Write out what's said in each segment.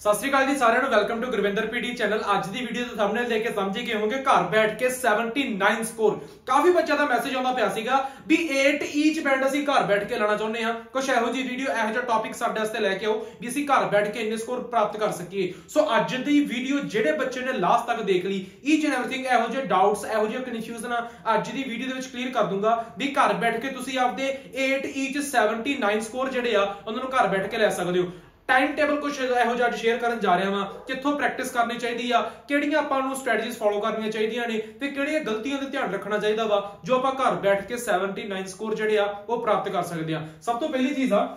सत श्री अकाल जी साਰਿਆਂ ਨੂੰ welcome to Gurvinder PD channel. ਅੱਜ ਦੀ ਵੀਡੀਓ ਦਾ ਥੰਬਨੇਲ ਦੇਖ ਕੇ ਸਮਝ ਗਏ ਹੋਵੋਗੇ ਘਰ ਬੈਠ ਕੇ 79 ਸਕੋਰ। ਕਾਫੀ ਬੱਚਿਆਂ ਦਾ ਮੈਸੇਜ ਆਉਂਦਾ ਪਿਆ ਸੀਗਾ ਵੀ 8 ਈਚ ਬੈਂਡ ਅਸੀਂ ਘਰ ਬੈਠ ਕੇ ਲੈਣਾ ਚਾਹੁੰਦੇ ਹਾਂ। ਕੁਝ ਇਹੋ ਜੀ ਵੀਡੀਓ ਇਹੋ ਜਿਹਾ ਟੌਪਿਕ ਸਾਡੇ ਵਾਸਤੇ ਲੈ ਕੇ ਆਓ ਵੀ ਅਸੀਂ ਘਰ ਬੈਠ ਕੇ ਇੰਨੇ ਸਕੋਰ ਪ੍ਰਾਪਤ ਕਰ ਸਕੀਏ। ਸੋ ਅੱਜ ਦੀ ਵੀਡੀਓ ਜਿਹੜੇ ਬੱਚੇ ਨੇ ਲਾਸਟ ਤੱਕ ਦੇਖ ਲਈ ਈਚ ਐਂਡ ਐਵਰੀਥਿੰਗ ਇਹੋ ਜਿਹੇ ਡਾਊਟਸ ਇਹੋ ਜਿਹੇ ਕਨਫਿਊਜ਼ਨ ਅੱਜ ਦੀ ਵੀਡੀਓ ਦੇ ਵਿੱਚ ਕਲੀਅਰ ਕਰ ਦੂੰਗਾ ਵੀ ਘਰ ਬੈਠ ਕੇ ਤੁਸੀਂ ਆਪਦੇ 8 ਈਚ 79 ਸਕੋਰ ਜਿਹੜੇ ਆ ਉਹਨਾਂ ਨੂੰ ਘਰ ਬੈਠ ਕੇ ਲੈ ਸਕਦੇ ਹੋ। टाइम टेबल कुछ ਇਹੋ ਜਿਹਾ ਸ਼ੇਅਰ ਕਰਨ ਜਾ ਰਿਹਾ ਹਾਂ ਕਿੱਥੋਂ ਪ੍ਰੈਕਟਿਸ ਕਰਨੀ ਚਾਹੀਦੀ ਆ, ਕਿਹੜੀਆਂ ਆਪਾਂ ਨੂੰ ਸਟ੍ਰੈਟਜੀਜ਼ ਫੋਲੋ ਕਰਨੀਆਂ ਚਾਹੀਦੀਆਂ ਨੇ ਤੇ ਕਿਹੜੀਆਂ ਗਲਤੀਆਂ ਤੇ ਧਿਆਨ ਰੱਖਣਾ ਚਾਹੀਦਾ ਵਾ ਜੋ ਆਪਾਂ ਘਰ ਬੈਠ ਕੇ 79 ਸਕੋਰ ਜਿਹੜੇ ਆ ਉਹ ਪ੍ਰਾਪਤ ਕਰ ਸਕਦੇ ਆ। ਸਭ ਤੋਂ ਪਹਿਲੀ ਚੀਜ਼ ਆ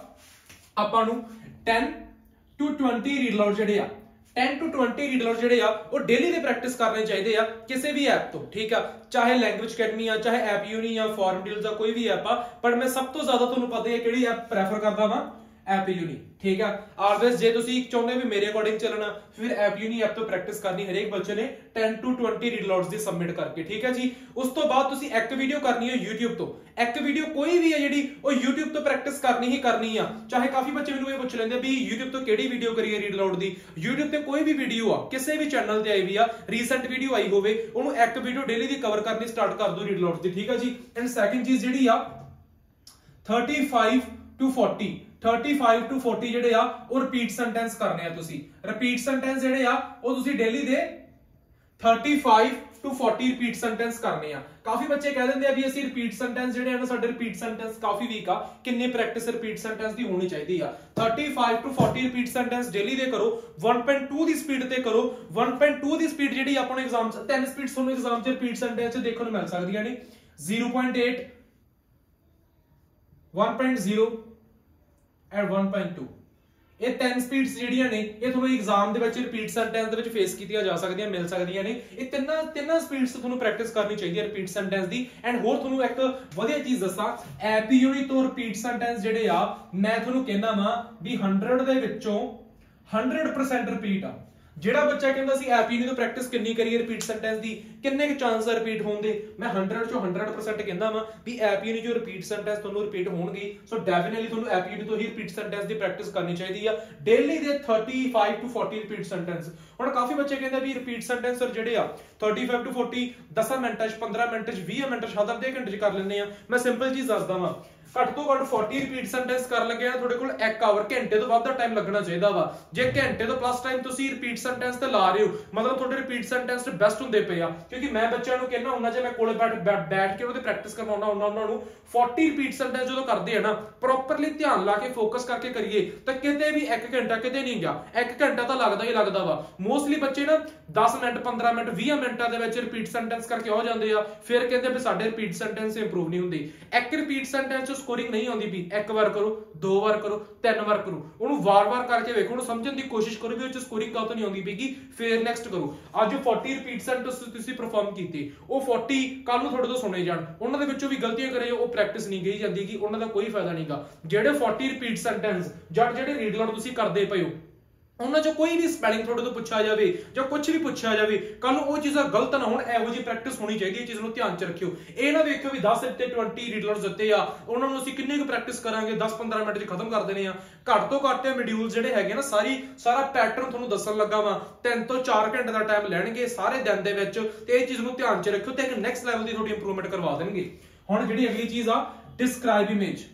ਆਪਾਂ ਨੂੰ 10 to 20 ਰੀਡ ਲਾਉਡ ਜਿਹੜੇ ਆ 10 to 20 ਰੀਡ ਲਾਉਡ ਜਿਹੜੇ ਆ ਉਹ ਡੇਲੀ ਦੇ ਪ੍ਰੈਕਟਿਸ ਕਰਨੇ ਚਾਹੀਦੇ ਆ ਕਿਸੇ ਵੀ ਐਪ ਤੋਂ। ਠੀਕ ਆ, ਚਾਹੇ ਲੈਂਗੁਏਜ ਅਕੈਡਮੀ ਆ, ਚਾਹੇ ਐਪ ਯੂਨੀ ਆ, ਫੋਰਮ ਡੀਲਸ ਆ, ਕੋਈ ਵੀ ਐਪ ਆ, ਪਰ ਮੈਂ ਸਭ ਤੋਂ ਜ਼ਿਆਦਾ ਤੁਹਾਨੂੰ ਪਤਾ ਹੈ ਕਿਹੜੀ ਐਪ ਪ੍ਰੈਫਰ ਕਰਦਾ ਵਾਂ, ਐਪ ਯੂਨੀ। ठीक है, ऑलवेज जे तुसी चाਹੁੰਦੇ ਵੀ ਮੇਰੇ ਅਕੋਰਡਿੰਗ ਚੱਲਣਾ ਫਿਰ ਐਪ ਯੂਨੀ ਐਪ ਤੋਂ ਪ੍ਰੈਕਟਿਸ ਕਰਨੀ ਹਰੇਕ ਬੱਚੇ ਨੇ 10 to 20 ਰੀਡ ਲਾਉਡਸ ਦੀ ਸਬਮਿਟ ਕਰਕੇ। ਠੀਕ ਹੈ ਜੀ, ਉਸ ਤੋਂ ਬਾਅਦ ਤੁਸੀਂ ਇੱਕ ਵੀਡੀਓ ਕਰਨੀ ਹੈ YouTube ਤੋਂ। ਇੱਕ ਵੀਡੀਓ ਕੋਈ ਵੀ ਹੈ ਜਿਹੜੀ ਉਹ YouTube ਤੋਂ ਪ੍ਰੈਕਟਿਸ ਕਰਨੀ ਹੀ ਕਰਨੀ ਆ। ਚਾਹੇ ਕਾਫੀ ਬੱਚੇ ਮੈਨੂੰ ਇਹ ਪੁੱਛ ਲੈਂਦੇ ਵੀ YouTube ਤੋਂ ਕਿਹੜੀ ਵੀਡੀਓ ਕਰੀਏ ਰੀਡ ਲਾਉਡ ਦੀ। YouTube ਤੇ ਕੋਈ ਵੀ ਵੀਡੀਓ ਆ ਕਿਸੇ ਵੀ ਚੈਨਲ ਤੇ ਆਈ ਵੀ ਆ, ਰੀਸੈਂਟ ਵੀਡੀਓ ਆਈ ਹੋਵੇ, ਉਹਨੂੰ ਇੱਕ ਵੀਡੀਓ ਡੇਲੀ ਦੀ ਕਵਰ ਕਰਨੀ ਸਟਾਰਟ ਕਰ ਦਿਓ ਰੀਡ ਲਾਉਡ ਦੀ। ਠੀਕ ਹੈ ਜੀ, ਐਂਡ ਸੈਕੰਡ ਚੀਜ਼ ਜਿਹੜੀ ਆ 35 to 40 35 to 40 ਜਿਹੜੇ ਆ ਉਹ ਰਿਪੀਟ ਸੈਂਟੈਂਸ ਕਰਨੇ ਆ। ਤੁਸੀਂ ਰਿਪੀਟ ਸੈਂਟੈਂਸ ਜਿਹੜੇ ਆ ਉਹ ਤੁਸੀਂ ਡੇਲੀ ਦੇ 35 to 40 ਰਿਪੀਟ ਸੈਂਟੈਂਸ ਕਰਨੇ ਆ। ਕਾਫੀ ਬੱਚੇ ਕਹਿ ਦਿੰਦੇ ਆ ਵੀ ਅਸੀਂ ਰਿਪੀਟ ਸੈਂਟੈਂਸ ਜਿਹੜੇ ਆ ਨਾ ਸਾਡੇ ਰਿਪੀਟ ਸੈਂਟੈਂਸ ਕਾਫੀ ਵੀਕ ਆ, ਕਿੰਨੀ ਪ੍ਰੈਕਟਿਸ ਰਿਪੀਟ ਸੈਂਟੈਂਸ ਦੀ ਹੋਣੀ ਚਾਹੀਦੀ ਆ। 35 to 40 ਰਿਪੀਟ ਸੈਂਟੈਂਸ ਡੇਲੀ ਦੇ ਕਰੋ, 1.2 ਦੀ ਸਪੀਡ ਤੇ ਕਰੋ। 1.2 ਦੀ ਸਪੀਡ ਜਿਹੜੀ ਆਪਾਂ ਨੂੰ ਐਗਜ਼ਾਮ 'ਚ 10 ਸਪੀਡ ਤੁਹਾਨੂੰ ਐਗਜ਼ਾਮ 'ਚ ਰਿਪੀਟ ਸੈਂਟੈਂਸ 'ਚ ਦੇਖਣ ਨੂੰ ਮਿਲ ਸਕਦੀਆਂ ਨੇ। 0.8 1.0 ਐਂਡ 1.2 ਇਹ 10 ਸਪੀਡਸ ਜਿਹੜੀਆਂ ਨੇ ਇਹ ਤੁਹਾਨੂੰ ਐਗਜ਼ਾਮ ਦੇ ਵਿੱਚ ਰਿਪੀਟ ਸੈਂਟੈਂਸ ਦੇ ਵਿੱਚ ਫੇਸ ਕੀਤੀਆਂ ਜਾ ਸਕਦੀਆਂ, ਮਿਲ ਸਕਦੀਆਂ ਨੇ। ਇਹ ਤਿੰਨਾਂ ਸਪੀਡਸ ਤੁਹਾਨੂੰ ਪ੍ਰੈਕਟਿਸ ਕਰਨੀ ਚਾਹੀਦੀ ਹੈ ਰਿਪੀਟ ਸੈਂਟੈਂਸ ਦੀ। ਐਂਡ ਹੋਰ ਤੁਹਾਨੂੰ ਇੱਕ ਵਧੀਆ ਚੀਜ਼ ਦੱਸਾਂ, ਐਪ ਯੂਨੀ ਤੋਂ ਰਿਪੀਟ ਸੈਂਟੈਂਸ ਜਿਹੜੇ ਆ ਮੈਂ ਤੁਹਾਨੂੰ ਕਹਿੰਦਾ ਵਾਂ ਵੀ 100 ਦੇ ਵਿੱਚੋਂ 100% ਰਿਪੀਟ ਆ। ਜਿਹੜਾ ਬੱਚਾ ਕਹਿੰਦਾ ਸੀ ਐਪ ਯੂਨੀ ਤੋਂ ਪ੍ਰੈਕਟਿਸ ਕਿੰਨੀ ਕਰੀਏ ਰਿਪੀਟ ਸੈਂਟੈਂਸ ਦੀ, ਕਿੰਨੇ ਕੁ ਚਾਂਸ ਆ ਰਿਪੀਟ ਹੋਣ ਦੇ, ਮੈਂ 100 ਚੋਂ 100% ਕਹਿੰਦਾ ਵਾਂ ਵੀ ਐਪ ਯੂਨੀ ਜੋ ਰਿਪੀਟ ਸੈਂਟੈਂਸ ਤੁਹਾਨੂੰ ਰਿਪੀਟ ਹੋਣਗੇ। ਸੋ ਡੈਫੀਨਿਟਲੀ ਤੁਹਾਨੂੰ ਐਪ ਯੂਨੀ ਤੋਂ ਹੀ ਰਿਪੀਟ ਸੈਂਟੈਂਸ ਦੀ ਪ੍ਰੈਕਟਿਸ ਕਰਨੀ ਚਾਹੀਦੀ ਆ ਡੇਲੀ ਦੇ 35 to 40 ਰਿਪੀਟ ਸੈਂਟੈਂਸ। ਹੁਣ ਕਾਫੀ ਬੱਚੇ ਕਹਿੰਦੇ ਵੀ ਰਿਪੀਟ ਸੈਂਟੈਂਸ ਜਿਹੜੇ ਆ 35 to 40 10 ਮਿੰਟਾਂ 'ਚ 15 ਮਿੰਟ 'ਚ 20 ਮਿੰਟ 'ਚ ਹੱਦ ਅੱਧੇ ਘੰਟੇ 'ਚ ਕਰ ਲੈਂਦੇ ਆ। ਮੈਂ ਸਿੰਪਲ ਚੀਜ਼ ਦੱਸਦਾ ਵਾਂ, ਘੱਟ ਤੋਂ ਘੱਟ 40 ਰਿਪੀਟ ਸੈਂਟੈਂਸ ਕਰਨ ਲੱਗੇ ਤੁਹਾਡੇ ਕੋਲ 1 ਆਵਰ ਘੰਟੇ ਤੋਂ ਵੱਧ ਦਾ ਟਾਈਮ ਲੱਗਣਾ ਚਾਹੀਦਾ ਵਾ। ਜੇ ਘੰਟੇ ਤੋਂ ਪਲੱਸ ਟਾਈਮ ਤੁਸੀਂ ਰਿਪੀਟ ਸੈਂਟੈਂਸ ਤੇ ਲਾ ਰਹੇ ਹੋ ਮਤਲਬ ਤੁਹਾਡੇ ਰਿਪੀਟ ਸੈਂਟੈਂਸ ਤੇ ਬੈਸਟ ਹੁੰਦੇ ਪਏ ਆ। ਕਿਉਂਕਿ ਮੈਂ ਬੱਚਿਆਂ ਨੂੰ ਕਹਿੰਦਾ ਹੁੰਦਾ ਜੇ ਮੈਂ ਕੋਲੇ ਬੈਠ ਕੇ ਉਹਦੇ ਪ੍ਰੈਕਟਿਸ ਕਰਵਾਉਣਾ ਹੁੰਦਾ ਉਹਨਾਂ ਨੂੰ 40 ਰਿਪੀਟ ਸੈਂਟੈਂਸ ਜਦੋਂ ਕਰਦੇ ਆ ਨਾ ਪ੍ਰੋਪਰਲੀ ਧਿਆਨ ਲਾ ਕੇ ਫੋਕਸ ਕਰਕੇ ਕਰੀਏ ਤਾਂ ਕਿਤੇ ਵੀ 1 ਘੰਟਾ ਕਿਤੇ ਨਹੀਂ ਗਿਆ, 1 ਘੰਟਾ ਤਾਂ ਲੱਗਦਾ ਹੀ ਲੱਗਦਾ ਵਾ। ਮੋਸਟਲੀ ਬੱਚੇ ਨਾ 10 ਮਿੰਟ 15 ਮਿੰਟ 20 ਮਿੰਟਾਂ ਦੇ ਵਿੱਚ ਰਿਪੀਟ ਸੈਂਟੈਂਸ ਕਰਕੇ ਹੋ ਜਾਂਦੇ ਆ, ਫਿਰ ਕਹਿੰਦੇ ਵੀ ਸਾਡੇ ਰਿਪੀਟ ਸੈਂਟੈਂਸ ਇੰਪਰੂਵ ਨਹੀਂ ਹੁੰਦੀ। ਇੱਕ ਰਿਪੀਟ ਸੈਂਟੈਂਸ 'ਚ ਸਕੋਰਿੰਗ ਨਹੀਂ ਆਉਂਦੀ, ਇੱਕ ਵਾਰ ਕਰੋ, 2 ਵਾਰ ਕਰੋ, 3 ਵਾਰ ਕਰੋ, ਉਹਨੂੰ ਵਾਰ-ਵਾਰ ਕਰਕੇ ਵੇਖੋ, ਉਹਨੂੰ ਸਮਝਣ ਦੀ ਕੋਸ਼ਿਸ਼ ਕਰੋ ਵੀ ਉਹ 'ਚ ਸਕੋਰਿੰਗ ਕਾਹਤੋਂ ਨਹੀਂ ਆਉਂਦੀ ਪਈਗੀ, ਫਿਰ ਨੈਕਸਟ ਕਰੋ। ਅੱਜ 40 ਰਿਪੀਟ ਸੈਂਟੈਂਸ ਤੁਸੀਂ ਪਰਫਾਰਮ ਕੀਤੇ, ਉਹ 40 ਕੱਲ ਨੂੰ ਤੁਹਾਡੇ ਤੋਂ ਸੁਣੇ ਜਾਣ, ਉਹਨਾਂ ਦੇ ਵਿੱਚੋਂ ਵੀ ਗਲਤੀਆਂ ਕਰੇ ਉਹ ਪ੍ਰੈਕਟਿਸ ਨਹੀਂ ਗਈ ਜਾਂਦੀ ਕਿ ਉਹਨਾਂ ਦਾ ਕੋਈ ਫਾਇਦਾ ਨਹੀਂਗਾ। ਜਿਹੜੇ 40 ਰਿਪੀਟ ਸੈਂਟੈਂਸ ਜਾਂ ਜਿਹੜੇ ਰੀਡ ਲਾਉਡ ਤੁਸੀਂ ਕਰਦੇ ਪਏ ਹੋ ਉਹਨਾਂ 'ਚੋਂ ਕੋਈ ਵੀ ਸਪੈਲਿੰਗ ਤੁਹਾਡੇ ਤੋਂ ਪੁੱਛਿਆ ਜਾਵੇ ਜਾਂ ਕੁਝ ਵੀ ਪੁੱਛਿਆ ਜਾਵੇ ਕੱਲ ਨੂੰ ਉਹ ਚੀਜ਼ਾਂ ਗਲਤ ਨਾ ਹੋਣ, ਇਹੋ ਜਿਹੀ ਪ੍ਰੈਕਟਿਸ ਹੋਣੀ ਚਾਹੀਦੀ ਹੈ। ਚੀਜ਼ ਨੂੰ ਧਿਆਨ 'ਚ ਰੱਖਿਓ। ਇਹ ਨਾ ਵੇਖਿਓ ਵੀ 10 ਤੇ 20 ਰੀਡ ਲਾਉਡਸ ਦਿੱਤੇ ਆ ਉਹਨਾਂ ਨੂੰ ਅਸੀਂ ਕਿੰਨੀ ਕੁ ਪ੍ਰੈਕਟਿਸ ਕਰਾਂਗੇ 10-15 ਮਿੰਟ 'ਚ ਖਤਮ ਕਰ ਦੇਣੇ ਆ। ਘੱਟ ਤੋਂ ਘੱਟ ਮੋਡਿਊਲ ਜਿਹੜੇ ਹੈਗੇ ਨਾ ਸਾਰਾ ਪੈਟਰਨ ਤੁਹਾਨੂੰ ਦੱਸਣ ਲੱਗਾ ਵਾ 3 ਤੋਂ 4 ਘੰਟੇ ਦਾ ਟਾਈਮ ਲੈਣਗੇ ਸਾਰੇ ਦਿਨ ਦੇ ਵਿੱਚ ਤੇ ਇਹ ਚੀਜ਼ ਨੂੰ ਧਿਆਨ 'ਚ ਰੱਖਿਓ ਤੇ ਇੱਕ ਨੈਕਸਟ ਲੈਵਲ ਦੀ ਤੁਹਾਡੀ ਇੰਪਰੂਵਮੈਂਟ ਕਰਵਾ ਦੇਣਗੇ। ਹੁਣ ਜਿਹੜੀ ਅਗਲੀ ਚੀਜ਼ ਆ ਡਿਸਕ੍ਰਾਈਬ ਇਮੇਜ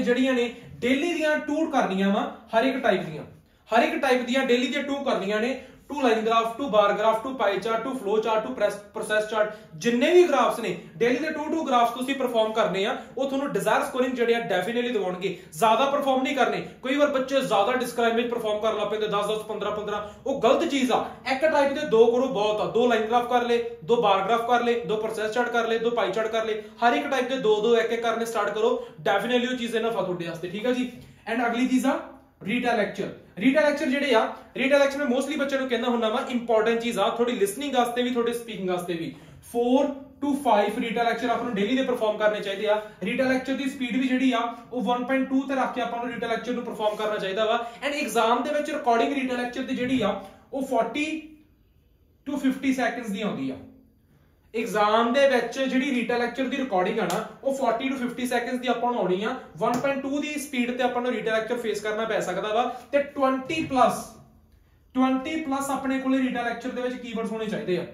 ਜਿਹੜੀਆਂ ਨੇ ਡੇਲੀ ਦੀਆਂ 2 ਕਰਨੀਆਂ ਵਾ ਹਰ ਇੱਕ ਟਾਈਪ ਦੀਆਂ ਡੇਲੀ ਦੀਆਂ 2 ਕਰਨੀਆਂ ਨੇ। 2 line graph, 2 bar graph, 2 pie chart, 2 flow chart, 2 process chart, ਜਿੰਨੇ ਵੀ ਗ੍ਰਾਫਸ ਨੇ ਡੇਲੀ ਦੇ 2 ਗ੍ਰਾਫਸ ਤੁਸੀਂ ਪਰਫਾਰਮ ਕਰਨੇ ਆ। ਉਹ ਤੁਹਾਨੂੰ ਡਿਜ਼ਾਇਰ ਸਕੋਰਿੰਗ ਜਿਹੜੇ ਆ ਡੈਫੀਨਿਟਲੀ ਦਿਵਾਉਣਗੇ। ਜ਼ਿਆਦਾ ਪਰਫਾਰਮ ਨਹੀਂ ਕਰਨੇ। ਕਈ ਵਾਰ ਬੱਚੇ ਜ਼ਿਆਦਾ ਡਿਸਕ੍ਰਾਈਬ ਇਮੇਜ ਪਰਫਾਰਮ ਕਰਨ ਲੱਗ ਪੈਂਦੇ 10-10 15-15, ਉਹ ਗਲਤ ਚੀਜ਼ ਆ। ਇੱਕ ਟਾਈਪ ਦੇ 2 ਕਰੋ ਬਹੁਤ ਆ। 2 ਲਾਈਨ ਗ੍ਰਾਫ ਕਰ ਲੇ, 2 ਬਾਰ ਗ੍ਰਾਫ ਕਰ ਲੇ, 2 ਪ੍ਰੋਸੈਸ ਚਾਰਟ ਕਰ ਲੇ, 2 ਪਾਈ ਚਾਰਟ ਕਰ ਲੇ। ਹਰ ਇੱਕ ਟਾਈਪ ਦੇ 2-2 ਇੱਕ ਕਰਨੇ ਸਟਾਰਟ ਕਰੋ, ਡੈਫੀਨਿਟਲੀ ਉਹ ਚੀਜ਼ ਇਹਨਾਂ ਤੁਹਾਡੇ ਵਾਸਤੇ। ਠੀਕ ਆ ਜੀ, ਐਂਡ ਅਗਲੀ ਚੀਜ਼ ਆ ਰੀਟਾ ਲੈਕਚਰ ਜਿਹੜੇ ਆ ਰੀਟਾ ਲੈਕਚਰ ਮੈਂ ਮੋਸਟਲੀ ਬੱਚਿਆਂ ਨੂੰ ਕਹਿੰਦਾ ਹੁੰਦਾ ਵਾ ਇੰਪੋਰਟੈਂਟ ਚੀਜ਼ ਆ ਤੁਹਾਡੀ ਲਿਸਨਿੰਗ ਵਾਸਤੇ ਵੀ ਤੁਹਾਡੇ ਸਪੀਕਿੰਗ ਵਾਸਤੇ ਵੀ। 4 to 5 ਰੀਟਾ ਲੈਕਚਰ ਆਪਾਂ ਨੂੰ ਡੇਲੀ ਦੇ ਪਰਫਾਰਮ ਕਰਨੇ ਚਾਹੀਦੇ ਆ। ਰੀਟਾ ਲੈਕਚਰ ਦੀ ਸਪੀਡ ਵੀ ਜਿਹੜੀ ਆ ਉਹ 1.2 ਤੇ ਰੱਖ ਕੇ ਆਪਾਂ ਨੂੰ ਰੀਟਾ ਲੈਕਚਰ ਨੂੰ ਪਰਫਾਰਮ ਕਰਨਾ ਚਾਹੀਦਾ ਵਾ। ਐਂਡ ਐਗਜ਼ਾਮ ਦੇ ਵਿੱਚ ਰਿਕਾਰਡਿੰਗ ਰੀਟਾ ਲੈਕਚਰ ਦੀ ਜਿਹੜੀ ਆ ਉਹ 40 to 50 ਸੈਕਿੰਡਸ ਦੀ ਆਉਂਦੀ ਆ। एग्जाम दे विच जिहड़ी रीटा लेक्चर दी रिकॉर्डिंग है ना वो 40 to 50 सेकंड्स दी आपां नूं आउणी आ 1.2 दी स्पीड ते आपां नूं रीटा लेक्चर फेस करना पै सकदा वा ते 20 प्लस अपने कोले रीटा लेक्चर दे विच कीवर्ड्स होने चाहिए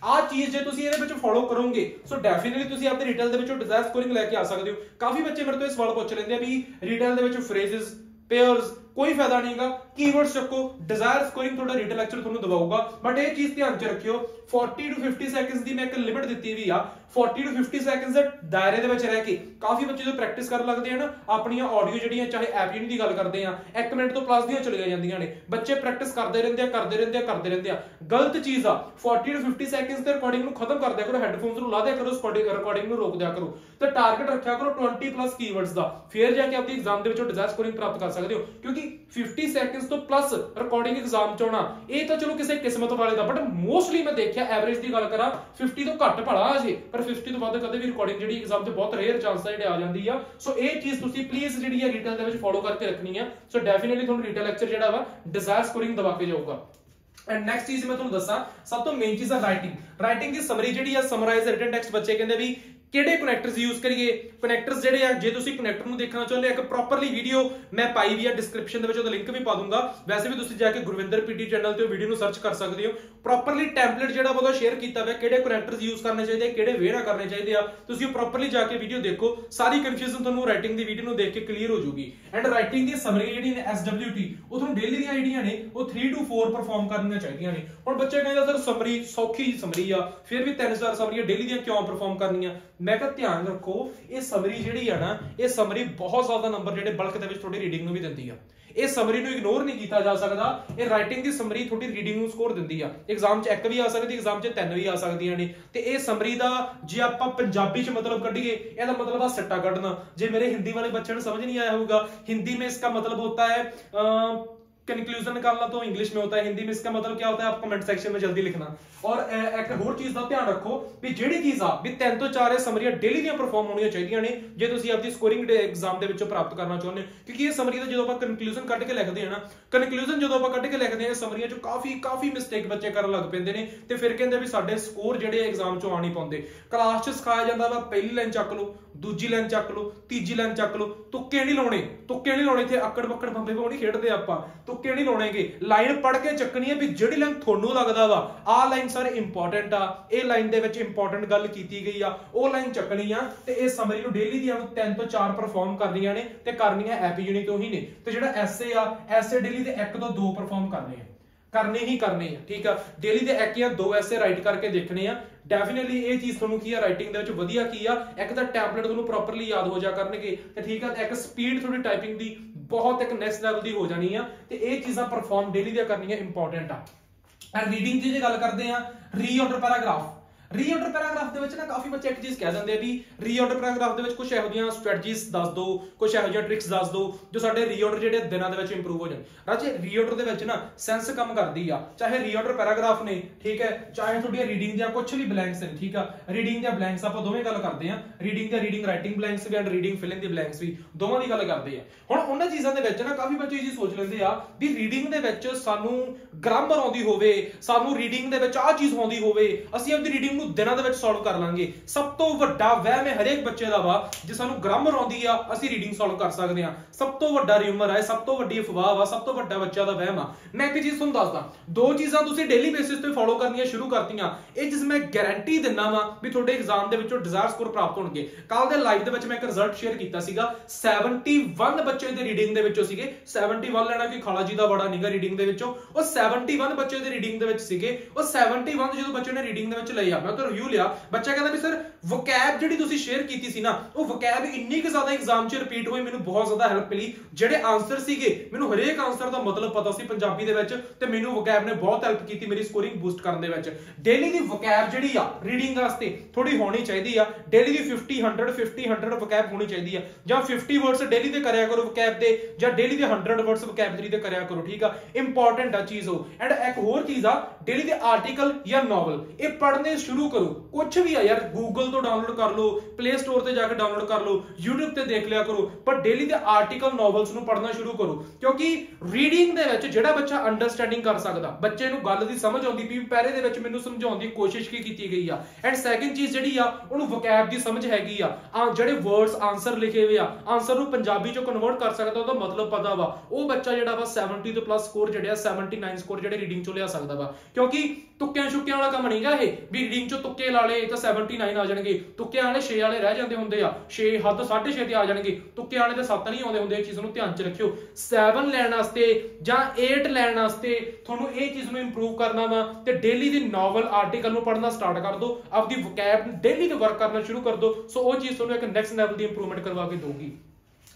आ चीज जे तुसी ਇਹਦੇ ਵਿੱਚ ਫੋਲੋ ਕਰੋਗੇ ਸੋ ਡੈਫੀਨਿਟਲੀ ਤੁਸੀਂ ਆਪਣੇ ਰੀਟੇਲ ਦੇ ਵਿੱਚੋਂ ਡਿਜ਼ਾਇਰ ਸਕੋਰਿੰਗ ਲੈ ਕੇ ਆ ਸਕਦੇ ਹੋ ਕਾਫੀ ਬੱਚੇ ਮੇਰੇ ਤੋਂ ਇਹ ਸਵਾਲ ਪੁੱਛ ਲੈਂਦੇ ਆ ਵੀ ਰੀਟੇਲ ਦੇ ਵਿੱਚ ਫਰੇਜ਼ਸ पेयर्स कोई फायदा नहींगा कीवर्ड्स चको डिजायर स्कोरिंग थोड़ा रीटेल लेक्चर ਤੁਹਾਨੂੰ ਦਵਾਊਗਾ बट ਇਹ ਚੀਜ਼ ਧਿਆਨ ਚ ਰੱਖਿਓ 40 to 50 सेकंड्स ਦੀ ਮੈਂ ਇੱਕ ਲਿਮਿਟ ਦਿੱਤੀ ਵੀ ਆ 40 to 50 सेकंड्स ਦੇ ਦਾਇਰੇ ਦੇ ਵਿੱਚ ਰਹਿ ਕੇ ਕਾਫੀ ਬੱਚੇ ਜੋ ਪ੍ਰੈਕਟਿਸ ਕਰਨ ਲੱਗਦੇ ਆ ਨਾ ਆਪਣੀਆਂ ਆਡੀਓ ਜਿਹੜੀਆਂ ਚਾਹੇ ਐਪ ਯੂਨੀ ਦੀ ਗੱਲ ਕਰਦੇ ਆ 1 ਮਿੰਟ ਤੋਂ ਪਲੱਸ ਦੀਆਂ ਚਲੀਆਂ ਜਾਂਦੀਆਂ ਨੇ ਬੱਚੇ ਪ੍ਰੈਕਟਿਸ ਕਰਦੇ ਰਹਿੰਦੇ ਆ ਗਲਤ ਚੀਜ਼ ਆ 40 to 50 सेकंड्स ਤੇ ਰਿਕਾਰਡਿੰਗ ਨੂੰ ਖਤਮ ਕਰ ਦਿਆ ਕਰੋ ਹੈੱਡਫੋਨਸ ਨੂੰ ਲਾ ਦਿਆ ਕਰੋ ਰਿਕਾਰਡਿੰਗ ਨੂੰ ਰੋਕ ਦਿਆ ਕਰੋ ਤੇ ਟਾਰਗੇਟ ਰੱਖਿਆ ਕਰੋ 20 ਪਲੱਸ ਕੀਵਰਡਸ ਦਾ ਫਿਰ ਜਾ ਕੇ ਆਪਣੀ ਐਗਜ਼ਾਮ ਦੇ ਵਿੱਚੋਂ ਡਿਜ਼ਾਇਰ ਸਕੋਰਿੰਗ ਪ੍ਰਾਪਤ ਕਰ ਸਕਦੇ ਹੋ ਕਿਉਂਕਿ 50 सेकंड्स तो प्लस रिकॉर्डिंग एग्जाम च होना ये तो चलो किसी किस्मत वाले दा बट मोस्टली मैं देखा एवरेज की गल करा 50 तो घट भला अजे पर 50 तो वध कदे भी रिकॉर्डिंग जेडी एग्जाम ते बहुत रेयर चांस जेडे आ जांदी आ सो ये चीज तुसी प्लीज जेडी है रिटेल दे विच फॉलो करके रखनी है सो डेफिनेटली तुहानू रिटेल लेक्चर जेड़ा वा डिजायर स्कोरिंग दबा के जाऊगा एंड नेक्स्ट चीज मैं तुहानू दस्सां सब तो मेन चीज है राइटिंग की समरी जेडी है समराइज रिटन टेक्स्ट बच्चे कहंदे भी ਕਿਹੜੇ ਕਨੈਕਟਰਸ ਯੂਜ਼ ਕਰੀਏ ਕਨੈਕਟਰਸ ਜਿਹੜੇ ਆ ਜੇ ਤੁਸੀਂ ਕਨੈਕਟਰ ਨੂੰ ਦੇਖਣਾ ਚਾਹੁੰਦੇ ਇੱਕ ਪ੍ਰੋਪਰਲੀ ਵੀਡੀਓ ਮੈਂ ਪਾਈ ਵੀ ਆ ਡਿਸਕ੍ਰਿਪਸ਼ਨ ਦੇ ਵਿੱਚ ਉਹਦਾ ਲਿੰਕ ਵੀ ਪਾ ਦੂੰਗਾ ਵੈਸੇ ਵੀ ਤੁਸੀਂ ਜਾ ਕੇ ਗੁਰਵਿੰਦਰ ਪੀਟੀ ਚੈਨਲ ਤੇ ਉਹ ਵੀਡੀਓ ਨੂੰ ਸਰਚ ਕਰ ਸਕਦੇ ਹੋ ਪ੍ਰੋਪਰਲੀ ਟੈਂਪਲੇਟ ਜਿਹੜਾ ਉਹਦਾ ਸ਼ੇਅਰ ਕੀਤਾ ਹੋਇਆ ਕਿਹੜੇ ਕਨੈਕਟਰਸ ਯੂਜ਼ ਕਰਨੇ ਚਾਹੀਦੇ ਕਿਹੜੇ ਵੇ ਨਾਲ ਕਰਨੇ ਚਾਹੀਦੇ ਆ ਤੁਸੀਂ ਉਹ ਪ੍ਰੋਪਰਲੀ ਜਾ ਕੇ ਵੀਡੀਓ ਦੇਖੋ ਸਾਰੀ ਕਨਫਿਊਜ਼ਨ ਤੁਹਾਨੂੰ ਰਾਈਟਿੰਗ ਦੀ ਵੀਡੀਓ ਨੂੰ ਦੇਖ ਕੇ ਕਲੀਅਰ ਹੋ ਜਾਊਗੀ ਐਂਡ ਰਾਈਟਿੰਗ ਦੀ ਸਮਰੀ ਜਿਹੜੀ ਨੇ SWT ਉਹ ਤੁਹਾਨੂੰ ਡੇਲੀ ਦੀਆਂ ਆਈਡੀਆਂ ਨੇ ਉਹ 3 to 4 ਪਰਫਾਰਮ ਕਰਨੀਆਂ ਚਾਹੀਦੀਆਂ ਨੇ ਹੁਣ ਬੱਚੇ ਕਹਿੰਦੇ ਸਰ ਸਮਰੀ ਸੌਖੀ ਜੀ ਸਮਰੀ ਆ ਫਿਰ ਵੀ 3-4 ਸਮਰੀਆਂ ਡੇਲੀ ਦੀਆਂ ਕਿਉਂ ਪਰਫਾਰਮ ਕਰਨੀਆਂ ਮੈਂ ਕਿਹਾ ਧਿਆਨ ਰੱਖੋ ਇਹ ਸਮਰੀ ਜਿਹੜੀ ਆ ਨਾ ਇਹ ਸਮਰੀ ਬਹੁਤ ਜ਼ਿਆਦਾ ਨੰਬਰ ਜਿਹੜੇ ਬਲਕ ਦੇ ਵਿੱਚ ਤੁਹਾਡੀ ਰੀਡਿੰਗ ਨੂੰ ਵੀ ਦਿੰਦੀ ਆ ਇਹ ਸਮਰੀ ਨੂੰ ਇਗਨੋਰ ਨਹੀਂ ਕੀਤਾ ਜਾ ਸਕਦਾ ਇਹ ਰਾਈਟਿੰਗ ਦੀ ਸਮਰੀ ਤੁਹਾਡੀ ਰੀਡਿੰਗ ਨੂੰ ਸਕੋਰ ਦਿੰਦੀ ਆ ਐਗਜ਼ਾਮ 'ਚ 1 ਵੀ ਆ ਸਕਦੀ ਐਗਜ਼ਾਮ 'ਚ 3 ਵੀ ਆ ਸਕਦੀਆਂ ਨੇ ਤੇ ਇਹ ਸਮਰੀ ਦਾ ਜੇ ਆਪਾਂ ਪੰਜਾਬੀ 'ਚ ਮਤਲਬ ਕੱਢੀਏ ਇਹਦਾ ਮਤਲਬ ਆ ਸੱਟਾ ਕੱਢਣਾ ਜੇ ਮੇਰੇ ਹਿੰਦੀ ਵਾਲੇ ਬੱਚਿਆਂ ਨੂੰ ਸਮਝ नहीं आया होगा हिंदी में इसका मतलब होता है कंक्लूजन निकालना तो इंग्लिश में होता है हिंदी में इसका मतलब क्या होता है आप कमेंट सेक्शन में जल्दी लिखना और एक होर चीज ਦਾ ਧਿਆਨ ਰੱਖੋ ਵੀ ਜਿਹੜੀ ਚੀਜ਼ ਆ ਵੀ 3 ਤੋਂ 4 ਸਮਰੀਆਂ ਡੇਲੀ ਦੀਆਂ ਪਰਫਾਰਮ ਹੋਣੀਆਂ ਚਾਹੀਦੀਆਂ ਨੇ ਜੇ ਤੁਸੀਂ ਆਪਣੀ ਸਕੋਰਿੰਗ ਐਗਜ਼ਾਮ ਦੇ ਵਿੱਚੋਂ ਪ੍ਰਾਪਤ ਕਰਨਾ ਚਾਹੁੰਦੇ ਹੋ ਕਿਉਂਕਿ ਇਹ ਸਮਰੀ ਦਾ ਜਦੋਂ ਆਪਾਂ ਕਨਕਲੂਜਨ ਕੱਢ ਕੇ ਲਿਖਦੇ ਹਾਂ ਨਾ ਕਨਕਲੂਜਨ ਜਦੋਂ ਆਪਾਂ ਕੱਢ ਕੇ ਲਿਖਦੇ ਹਾਂ ਸਮਰੀਆਂ ਚੋਂ ਕਾਫੀ ਮਿਸਟੇਕ ਬੱਚੇ ਕਰਨ ਲੱਗ ਪੈਂਦੇ ਨੇ ਤੇ ਫਿਰ ਕਹਿੰਦੇ ਵੀ ਸਾਡੇ ਸਕੋਰ ਜਿਹੜੇ ਐਗਜ਼ਾਮ ਚੋਂ ਆ ਨਹੀਂ ਪਾਉਂਦੇ ਕਲਾਸ 'ਚ ਸਿਖਾਇਆ ਜਾਂਦਾ ਵਾ ਪਹਿਲੀ ਲਾਈਨ ਚੱਕ ਲਓ ਦੂਜੀ ਲਾਈਨ ਚੱਕ ਲਓ ਤੀਜੀ ਲਾਈਨ ਚੱਕ ਲਓ ਤੁੱਕੇ ਨਹੀਂ ਲਾਉਣੇ ਇੱਥੇ ਅੱਕੜ ਬੱਕੜ ਬੰਬੇ ਪਾਉਣੀ ਖੇਡਦੇ ਆਪਾਂ ਤੁੱਕੇ ਨਹੀਂ ਲਾਉਣੇਗੇ ਲਾਈਨ ਪੜ੍ਹ ਕੇ ਚੱਕਣੀ ਹੈ ਵੀ ਜਿਹੜੀ ਲਾਈਨ ਤੁਹਾਨੂੰ ਲੱਗਦਾ ਵਾ ਆਹ ਲਾਈਨ ਸਰ ਇੰਪੋਰਟੈਂਟ ਆ ਇਹ ਲਾਈਨ ਦੇ ਵਿੱਚ ਇੰਪੋਰਟੈਂਟ ਗੱਲ ਕੀਤੀ ਗਈ ਆ ਉਹ ਲਾਈਨ ਚੱਕਣੀ ਆ ਤੇ ਇਹ ਸਮਰੀ ਨੂੰ ਡੇਲੀ ਦੀਆਂ 3 ਤੋਂ 4 ਪਰਫਾਰਮ ਕਰਨੀਆਂ ਨੇ ਤੇ ਕਰਨੀਆਂ ਐਪ ਯੂਨੀ ਤੋਂ ਹੀ ਨੇ ਤੇ ਜਿਹੜਾ ਐਸੇ ਆ ਐਸੇ ਡੇਲੀ ਦੇ 1 ਤੋਂ 2 ਪਰਫਾਰਮ ਕਰਨੇ ਆ ਕਰਨੇ ਆ ਠੀਕ ਆ ਡੇਲੀ ਦੇ 1 ਜਾਂ 2 ਐਸੇ ਰਾਈਟ ਕਰਕੇ ਦੇਖਣੇ ਆ ਡੈਫੀਨਿਟਲੀ ਇਹ ਚੀਜ਼ ਤੁਹਾਨੂੰ ਕੀ ਆ ਰਾਈਟਿੰਗ ਦੇ ਵਿੱਚ ਵਧੀਆ ਕੀ ਆ ਇੱਕ ਤਾਂ ਟੈਂਪਲੇਟ ਤੁਹਾਨੂੰ ਪ੍ਰੋਪਰਲੀ ਯਾਦ ਹੋ ਜਾ ਕਰਨਗੇ ਤੇ ਠੀਕ ਆ ਤੇ ਇੱਕ ਸਪੀਡ ਤੁਹਾਡੀ ਟਾਈਪਿੰਗ ਦੀ ਬਹੁਤ ਇੱਕ ਨੈਕਸਟ ਲੈਵਲ ਦੀ ਹੋ ਜਾਣੀ ਆ ਤੇ ਇਹ ਚੀਜ਼ਾਂ ਪਰਫਾਰਮ ਡੇਲੀ ਦੀਆਂ ਕਰਨੀਆਂ ਇੰਪੋਰਟੈਂਟ ਆ ਐਂਡ ਰੀਡਿੰਗ ਦੀ ਜੇ ਗੱਲ ਕਰਦੇ ਆ ਰੀਆਰਡਰ ਪੈਰਾਗ੍ਰਾਫ ਦੇ ਵਿੱਚ ਨਾ ਕਾਫੀ ਬੱਚੇ ਇੱਕ ਚੀਜ਼ ਕਹਿ ਦਿੰਦੇ ਆ ਵੀ ਰੀਆਰਡਰ ਪੈਰਾਗ੍ਰਾਫ ਦੇ ਵਿੱਚ ਕੁਝ ਇਹੋ ਜਿਹੀਆਂ ਸਟ੍ਰੈਟਜੀਜ਼ ਦੱਸ ਦਿਓ ਕੁਝ ਇਹੋ ਜਿਹੀਆਂ ਟ੍ਰਿਕਸ ਦੱਸ ਦਿਓ ਜੋ ਸਾਡੇ ਰੀਆਰਡਰ ਜਿਹੜੇ ਦਿਨਾਂ ਦੇ ਵਿੱਚ ਇੰਪਰੂਵ ਹੋ ਜਾਣ ਰਾਜੇ ਰੀਆਰਡਰ ਦੇ ਵਿੱਚ ਨਾ ਸੈਂਸ ਕੰਮ ਕਰਦੀ ਆ ਚਾਹੇ ਰੀਆਰਡਰ ਪੈਰਾਗ੍ਰਾਫ ਨੇ ਠੀਕ ਹੈ ਚਾਹੇ ਤੁਹਾਡੀਆਂ ਰੀਡਿੰਗ ਦੀਆਂ ਕੁਝ ਵੀ ਬਲੈਂਕਸ ਨੇ ਠੀਕ ਆ ਰੀਡਿੰਗ ਦੀਆਂ ਬਲੈਂਕਸ ਆਪਾਂ ਦੋਵੇਂ ਗੱਲ ਕਰਦੇ ਆ ਰੀਡਿੰਗ ਰਾਈਟਿੰਗ ਬਲੈਂਕਸ ਵੀ ਐਂਡ ਰੀਡਿੰਗ ਫਿਲਿੰਗ ਦੀ ਬਲੈਂਕਸ ਵੀ ਦੋਵਾਂ ਦੀ ਗੱਲ ਕਰਦੇ ਆ ਹੁਣ ਉਹਨਾਂ ਚੀਜ਼ਾਂ ਦੇ ਵਿੱਚ ਨਾ ਕਾਫੀ ਬੱਚੇ ਇਹ ਚੀਜ਼ ਸੋਚ ਲੈਂਦੇ ਆ ਵੀ ਰੀਡਿੰਗ ਦੇ ਵਿੱਚ ਸਾਨੂੰ ਗ੍ਰਾਮਰ ਆਉਂਦੀ ਹੋਵੇ ਸਾਨੂੰ ਰੀਡਿੰਗ ਦੇ ਵਿੱਚ ਆਹ ਚੀਜ਼ ਆਉਂਦੀ ਹੋਵੇ ਅਸੀਂ ਆਪਣੀ ਰੀਡਿੰਗ ਨੂੰ ਦਿਨਾਂ ਦੇ ਵਿੱਚ ਸੋਲਵ ਕਰ ਲਾਂਗੇ ਸਭ ਤੋਂ ਵੱਡਾ ਵਹਿਮ ਹੈ ਹਰੇਕ ਬੱਚੇ ਦਾ ਵਾ ਜੇ ਸਾਨੂੰ ਗ੍ਰਾਮਰ ਆਉਂਦੀ ਆ ਅਸੀਂ ਰੀਡਿੰਗ ਸੋਲਵ ਕਰ ਸਕਦੇ ਆ ਸਭ ਤੋਂ ਵੱਡਾ ਰਿਊਮਰ ਹੈ ਸਭ ਤੋਂ ਵੱਡੀ ਅਫਵਾਹ ਵਾ ਸਭ ਤੋਂ ਵੱਡਾ ਬੱਚਾ ਦਾ ਵਹਿਮ ਆ ਮੈਂ ਇੱਕ ਚੀਜ਼ ਤੁਹਾਨੂੰ ਦੱਸਦਾ ਦੋ ਚੀਜ਼ਾਂ ਤੁਸੀਂ ਡੇਲੀ ਬੇਸਿਸ ਤੇ ਫੋਲੋ ਕਰਨੀਆਂ ਸ਼ੁਰੂ ਕਰਤੀਆਂ ਇਹ ਚੀਜ਼ ਮੈਂ ਗਾਰੰਟੀ ਦਿੰਦਾ ਵਾਂ ਵੀ ਤੁਹਾਡੇ ਐਗਜ਼ਾਮ ਦੇ ਵਿੱਚੋਂ ਡਿਜ਼ਾਇਰ ਸਕੋਰ ਪ੍ਰਾਪਤ ਹੋਣਗੇ ਕੱਲ ਦੇ ਲਾਈਵ ਦੇ ਵਿੱਚ ਮੈਂ ਇੱਕ ਰਿਜ਼ਲਟ ਸ਼ੇਅਰ ਕੀਤਾ ਸੀਗਾ 71 ਬੱਚੇ ਦੇ ਰੀਡਿੰਗ ਦੇ ਵਿੱਚੋਂ ਸੀਗੇ 71 ਲੈਣਾ ਕਿ ਖਾਲਾ ਜੀ ਦਾ ਬੜਾ ਨਹੀਂਗਾ ਰੀਡਿੰਗ ਦੇ ਵਿੱਚੋਂ ਉਹ 71 ਬੱਚੇ ਦੇ ਰੀਡਿੰਗ ਦੇ ਵਿੱਚ ਸੀਗੇ ਉਹ 71 ਜਦੋਂ ਬੱਚੇ ਨੇ ਰੀਡਿੰਗ ਦੇ ਵਿੱਚ ਲਈ ਆ ਮੈਂ ਤਾਂ ਰਿਵਿਊ ਲਿਆ ਬੱਚਾ ਕਹਿੰਦਾ ਵੀ ਸਰ ਵੋਕੈਬ ਜਿਹੜੀ ਤੁਸੀਂ ਸ਼ੇਅਰ ਕੀਤੀ ਸੀ ਨਾ ਉਹ ਵੋਕੈਬ ਇੰਨੀ ਕਿ ਜ਼ਿਆਦਾ ਐਗਜ਼ਾਮ 'ਚ ਰਿਪੀਟ ਹੋਈ ਮੈਨੂੰ ਬਹੁਤ ਜ਼ਿਆਦਾ ਹੈਲਪ ਮਿਲੀ ਜਿਹੜੇ ਆਨਸਰ ਸੀਗੇ ਮੈਨੂੰ ਹਰੇਕ ਆਨਸਰ ਦਾ ਮਤਲਬ ਪਤਾ ਸੀ ਪੰਜਾਬੀ ਦੇ ਵਿੱਚ ਤੇ ਮੈਨੂੰ ਵੋਕੈਬ ਨੇ ਬਹੁਤ ਹੈਲਪ ਕੀਤੀ ਮੇਰੀ ਸਕੋਰਿੰਗ ਬੂਸਟ ਕਰਨ ਦੇ ਵਿੱਚ ਡੇਲੀ ਦੀ ਵੋਕੈਬ ਜਿਹੜੀ ਆ ਰੀਡਿੰਗ ਵਾਸਤੇ ਥੋੜੀ ਹੋਣੀ ਚਾਹੀਦੀ ਆ ਡੇਲੀ ਦੀ 50 ਵੋਕੈਬ ਹੋਣੀ ਚਾਹੀਦੀ ਆ ਜਾਂ 50 ਵਰਡਸ ਡੇਲੀ ਦੇ ਕਰਿਆ ਕਰੋ ਵੋਕੈਬ ਦੇ ਜਾਂ ਡੇਲੀ ਦੇ 100 ਵਰਡਸ ਵੋਕੈਬਲਰੀ ਦੇ ਕਰਿਆ ਕਰੋ ਠੀਕ ਆ ਇੰਪੋਰਟੈਂਟ ਆ ਚੀਜ਼ ਉਹ ਐਂਡ ਇੱਕ ਹੋਰ ਚੀਜ਼ ਆ ਡੇਲੀ ਦੇ ਆਰਟੀਕਲ ਜਾਂ ਨੋਵਲ ਇਹ ਪੜ੍ਹਨੇ शुरू करो, कुछ भी है यार गूगल तो डाउनलोड कर लो, प्ले स्टोर ते जाके डाउनलोड कर लो, यूट्यूब ते देख लिया करो, पर डेली दे आर्टिकल नॉवल्स ਨੂੰ ਪੜ੍ਹਨਾ ਸ਼ੁਰੂ ਕਰੋ ਕਿਉਂਕਿ ਰੀਡਿੰਗ ਦੇ ਵਿੱਚ ਜਿਹੜਾ ਬੱਚਾ ਅੰਡਰਸਟੈਂਡਿੰਗ ਕਰ ਸਕਦਾ, ਬੱਚੇ ਨੂੰ ਗੱਲ ਦੀ ਸਮਝ ਆਉਂਦੀ ਵੀ ਪਹਿਰੇ ਦੇ ਵਿੱਚ ਮੈਨੂੰ ਸਮਝਾਉਣ ਦੀ ਕੋਸ਼ਿਸ਼ ਕੀ ਕੀਤੀ ਗਈ ਆ, ਐਂਡ ਸੈਕੰਡ ਚੀਜ਼ ਜਿਹੜੀ ਆ ਉਹਨੂੰ ਵੋਕੈਬ ਦੀ ਸਮਝ ਹੈਗੀ ਆ, ਜਿਹੜੇ ਵਰਡਸ ਆਨਸਰ ਲਿਖੇ ਹੋਏ ਆ ਆਨਸਰ ਨੂੰ ਪੰਜਾਬੀ ਚੋਂ ਕਨਵਰਟ ਕਰ ਸਕਦਾ, ਉਹਦਾ ਮਤਲਬ ਪਤਾ ਵਾ, ਉਹ ਬੱਚਾ ਜਿਹੜਾ ਵਾ 70 ਤੋਂ ਪਲੱਸ ਸਕੋਰ ਜਿਹੜੇ 79 ਸਕੋਰ ਜਿਹੜੇ ਰੀਡਿੰਗ ਚੋਂ ਲਿਆ ਸਕਦਾ ਵਾ ਕਿਉਂਕਿ ਤੁੱਕਿਆਂ ਛੁੱਕਿਆਂ ਵਾਲਾ ਕੰਮ ਨਹੀਂਗਾ ਇਹ ਵੀ ਰੀਡਿੰਗ ਚੋਂ ਤੁੱਕੇ ਲਾ ਲਏ ਤਾਂ 79 ਆ ਜਾਣਗੇ, ਤੁੱਕਿਆਂ ਵਾਲੇ 6 ਵਾਲੇ ਰਹਿ ਜਾਂਦੇ ਹੁੰਦੇ ਆ, 6 ਹੱਦ 6.5 ਤੇ ਆ ਜਾਣਗੇ, ਤੁੱਕੇ ਵਾਲੇ ਤੇ 7 ਨਹੀਂ ਆਉਂਦੇ ਹੁੰਦੇ। ਇਸ ਚੀਜ਼ ਨੂੰ ਧਿਆਨ ਚ ਰੱਖਿਓ, 7 ਲੈਣ ਵਾਸਤੇ ਜਾਂ 8 ਲੈਣ ਵਾਸਤੇ ਤੁਹਾਨੂੰ ਇਹ ਚੀਜ਼ ਨੂੰ ਇੰਪਰੂਵ ਕਰਨਾ ਵਾ ਤੇ ਡੇਲੀ ਦੀ ਨੋਵਲ ਆਰਟੀਕਲ ਨੂੰ ਪੜ੍ਹਨਾ ਸਟਾਰਟ ਕਰ ਦਿਓ, ਆਪਦੀ ਵੋਕੈਬ ਡੇਲੀ ਤੇ ਵਰਕ ਕਰਨਾ ਸ਼ੁਰੂ ਕਰ ਦਿਓ, ਸੋ ਉਹ ਚੀਜ਼ ਤੁਹਾਨੂੰ ਇੱਕ ਨੈਕਸਟ ਲੈਵਲ ਦੀ ਇੰਪਰੂਵਮੈਂਟ ਕਰਵਾ ਕੇ ਦਊਗੀ।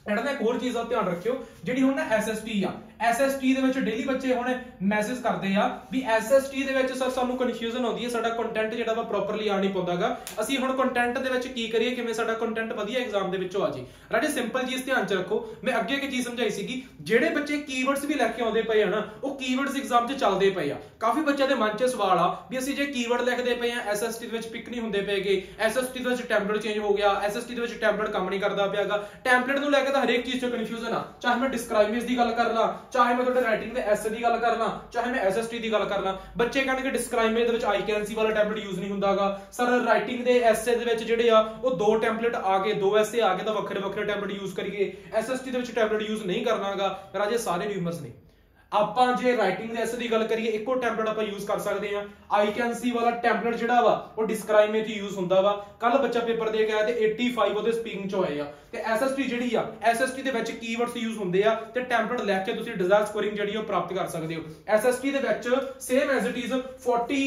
ਐਂਡ ਨਾ ਇੱਕ ਹੋਰ ਚੀਜ਼ ਦਾ ਧਿਆਨ ਰੱਖਿਓ ਜਿਹੜੀ ਹੁਣ ਨਾ SST ਆ, SST ਦੇ ਵਿੱਚ ਡੇਲੀ ਬੱਚੇ ਹੁਣ ਮੈਸੇਜ ਕਰਦੇ ਆ ਵੀ SST ਦੇ ਵਿੱਚ ਸਰ ਸਾਨੂੰ ਕਨਫਿਊਜ਼ਨ ਆਉਂਦੀ ਹੈ, ਸਾਡਾ ਕੰਟੈਂਟ ਜਿਹੜਾ ਵਾ ਪ੍ਰੋਪਰਲੀ ਆ ਨਹੀਂ ਪਾਉਂਦਾਗਾ, ਅਸੀਂ ਹੁਣ ਕੰਟੈਂਟ ਦੇ ਵਿੱਚ ਕੀ ਕਰੀਏ, ਕਿਵੇਂ ਸਾਡਾ ਕੰਟੈਂਟ ਵਧੀਆ ਐਗਜ਼ਾਮ ਦੇ ਵਿੱਚੋਂ ਆ ਜੇ। ਰਾਜੇ ਸਿੰਪਲ ਚੀਜ਼ ਧਿਆਨ ਚ ਰੱਖੋ, ਮੈਂ ਅੱਗੇ ਇੱਕ ਚੀਜ਼ ਸਮਝਾਈ ਸੀਗੀ, ਜਿਹੜੇ ਬੱਚੇ ਕੀਵਰਡਸ ਵੀ ਲੈ ਕੇ ਆਉਂਦੇ ਪਏ ਆ ਨਾ ਉਹ ਕੀਵਰਡਸ ਐਗਜ਼ਾਮ 'ਚ ਚੱਲਦੇ ਪਏ ਆ, ਕਾਫੀ ਬੱਚਿਆਂ ਦੇ ਮਨ 'ਚ ਸਵਾਲ ਆ ਵੀ ਅਸੀਂ ਜੇ ਕੀਵਰਡ ਲਿਖਦੇ ਪਏ ਆ SST ਦੇ ਵਿੱਚ ਪਿਕ ਨਹੀਂ ਹੁੰਦੇ ਪਏਗੇ, SST ਦੇ ਵਿੱਚ ਟੈਂਪਲੇਟ ਚੇਂਜ ਹੋ ਗਿਆ, SST ਦੇ ਵਿੱਚ ਟੈਂਪਲੇਟ ਕੰਮ ਨਹੀਂ ਕਰਦਾ ਪਿਆਗਾ, ਟੈਂਪਲੇਟ ਨੂੰ ਲੈ ਕੇ ਤਾਂ ਹਰੇਕ ਚੀਜ਼ 'ਚ ਕਨਫਿਊਜ਼ਨ ਆ, ਚਾਹੇ ਮੈਂ ਡਿਸਕ੍ਰਾਈਬੇਜ ਦੀ ਗੱਲ ਕਰ ਲਾਂ, ਚਾਹੇ ਮੈਂ ਤੁਹਾਡੇ ਰਾਈਟਿੰਗ ਦੇ ਐਸੇ ਦੀ ਗੱਲ ਕਰ ਲਾਂ, ਚਾਹੇ ਮੈਂ SST ਦੀ ਗੱਲ ਕਰ ਲਾਂ, ਬੱਚੇ ਕਹਿਣਗੇ ਡਿਸਕ੍ਰਾਈਬੇਜ ਦੇ ਵਿੱਚ ਆਈ ਕੈਨ ਸੀ ਵਾਲਾ ਟੈਂਪਲੇਟ ਯੂਜ਼ ਨਹੀਂ ਹੁੰਦਾਗਾ, ਸਰ ਰਾਈਟਿੰਗ ਦੇ ਐਸੇ ਦੇ ਵਿੱਚ ਜਿਹੜੇ ਆ ਉਹ 2 ਟੈਂਪਲੇਟ ਆ ਗਏ, 2 ਐਸੇ ਆ ਗਏ ਤਾਂ ਵੱਖਰੇ ਵੱਖਰੇ ਟੈਂਪਲੇਟ ਯੂਜ਼ ਕਰੀਏ, SST ਦੇ ਵਿੱਚ ਟੈਂਪਲੇਟ ਯੂਜ਼ ਨਹੀਂ ਕਰਨਾਗਾ। ਰਾਜੇ ਸਾਰੇ ਰਿਊਮਰਸ ਨੇ, ਆਪਾਂ ਜੇ ਰਾਈਟਿੰਗ ਦੇ ਐਸੇ ਦੀ ਗੱਲ ਕਰੀਏ ਇੱਕੋ ਟੈਂਪਲੇਟ ਆਪਾਂ ਯੂਜ਼ ਕਰ ਸਕਦੇ ਆ, ਆਈ ਕੈਨ ਸੀ ਵਾਲਾ ਟੈਂਪਲੇਟ ਜਿਹੜਾ ਵਾ ਉਹ ਡਿਸਕ੍ਰਾਈਬ ਵਿੱਚ ਯੂਜ਼ ਹੁੰਦਾ ਵਾ, ਕੱਲ ਬੱਚਾ ਪੇਪਰ ਦੇ ਕੇ ਆਇਆ ਤੇ 85 ਉਹਦੇ ਸਪੀਕਿੰਗ ਚ ਆਏ ਆ, ਤੇ SST ਜਿਹੜੀ ਆ SST ਦੇ ਵਿੱਚ ਕੀਵਰਡਸ ਯੂਜ਼ ਹੁੰਦੇ ਆ ਤੇ ਟੈਂਪਲੇਟ ਲੈ ਕੇ ਤੁਸੀਂ ਡਿਜ਼ਾਇਰ ਸਕੋਰਿੰਗ ਜਿਹੜੀ ਉਹ ਪ੍ਰਾਪਤ ਕਰ ਸਕਦੇ ਹੋ। SST ਦੇ ਵਿੱਚ same as it is 40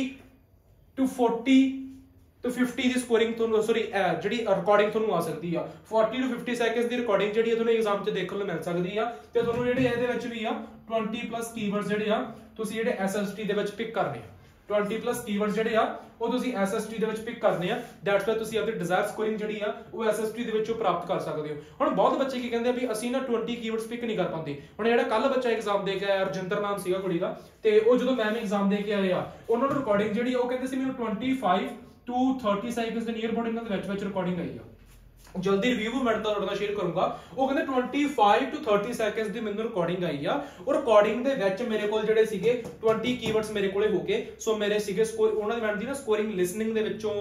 to 50 the scoring ਤੁਹਾਨੂੰ ਜਿਹੜੀ ਰਿਕਾਰਡਿੰਗ ਤੁਹਾਨੂੰ ਆ ਸਕਦੀ ਆ, 40 to 50 ਸੈਕਿੰਡਸ ਦੀ ਰਿਕਾਰਡਿੰਗ ਜਿਹੜੀ ਤੁਹਾਨੂੰ ਐਗਜ਼ਾਮ 'ਚ ਦੇਖਣ ਨੂੰ ਮਿਲ ਸਕਦੀ ਆ, ਤੇ ਤੁਹਾਨੂੰ ਜਿਹੜੇ ਇਹਦੇ ਵਿੱਚ ਵੀ ਆ 20 ਪਲੱਸ ਕੀਵਰਡਸ ਜਿਹੜੇ ਆ ਤੁਸੀਂ ਜਿਹੜੇ SST ਦੇ ਵਿੱਚ ਪਿਕ ਕਰਨੇ ਆ, 20 ਪਲੱਸ ਕੀਵਰਡਸ ਜਿਹੜੇ ਆ ਉਹ ਤੁਸੀਂ SST ਦੇ ਵਿੱਚ ਪਿਕ ਕਰਨੇ ਆ, ਦੈਟਸ ਵਾਈ ਤੁਸੀਂ ਆਪਣੀ ਡਿਜ਼ਾਇਰ ਸਕੋਰਿੰਗ ਜਿਹੜੀ ਆ ਉਹ SST ਦੇ ਵਿੱਚੋਂ ਪ੍ਰਾਪਤ ਕਰ ਸਕਦੇ ਹੋ। ਹੁਣ ਬਹੁਤ ਬੱਚੇ ਕੀ ਕਹਿੰਦੇ ਆ ਵੀ ਅਸੀਂ ਨਾ 20 ਕੀਵਰਡਸ ਪਿਕ ਨਹੀਂ ਕਰ ਪਾਉਂਦੇ, ਹੁਣ ਜਿਹੜਾ ਕੱਲ ਬੱਚਾ ਐਗਜ਼ਾਮ ਦੇ ਕੇ ਆਇਆ ਰਜਿੰਦਰ ਨਾਮ ਸੀਗਾ ਕੁੜੀ ਦਾ, ਤੇ ਉਹ ਜਦੋਂ ਮੈਮ ਐਗਜ਼ਾਮ ਦੇ ਕੇ ਆਏ ਆ ਉਹਨਾਂ ਨੂੰ ਰਿਕਾਰਡਿੰਗ ਜਿਹੜੀ ਉਹ ਕਹਿੰਦੇ ਸੀ ਮੈਨੂੰ 25 to 30 ਸੈਕਿੰਡਸ ਦੇ ਨੀਅਰ ਅਬਾਊਟ ਇਹਨਾਂ ਦੇ ਵਿੱਚ ਰਿਕਾਰਡਿੰਗ ਆਈ ਆ, ਜਲਦੀ ਰਿਵਿਊ ਮੈਂ ਤੁਹਾਡੇ ਨਾਲ ਸ਼ੇਅਰ ਕਰੂੰਗਾ, ਉਹ ਕਹਿੰਦੇ 25 to 30 ਸੈਕਿੰਡਸ ਦੀ ਮੈਨੂੰ ਰਿਕਾਰਡਿੰਗ ਆਈ ਆ, ਉਹ ਰਿਕਾਰਡਿੰਗ ਦੇ ਵਿੱਚ ਮੇਰੇ ਕੋਲ ਜਿਹੜੇ ਸੀਗੇ 20 ਕੀਵਰਡਸ ਮੇਰੇ ਕੋਲੇ ਹੋ ਗਏ, ਸੋ ਮੇਰੇ ਸੀਗੇ ਸਕੋਰ ਉਹਨਾਂ ਦੀ ਬਣਦੀ ਨਾ ਸਕੋਰਿੰਗ ਲਿਸਨਿੰਗ ਦੇ ਵਿੱਚੋਂ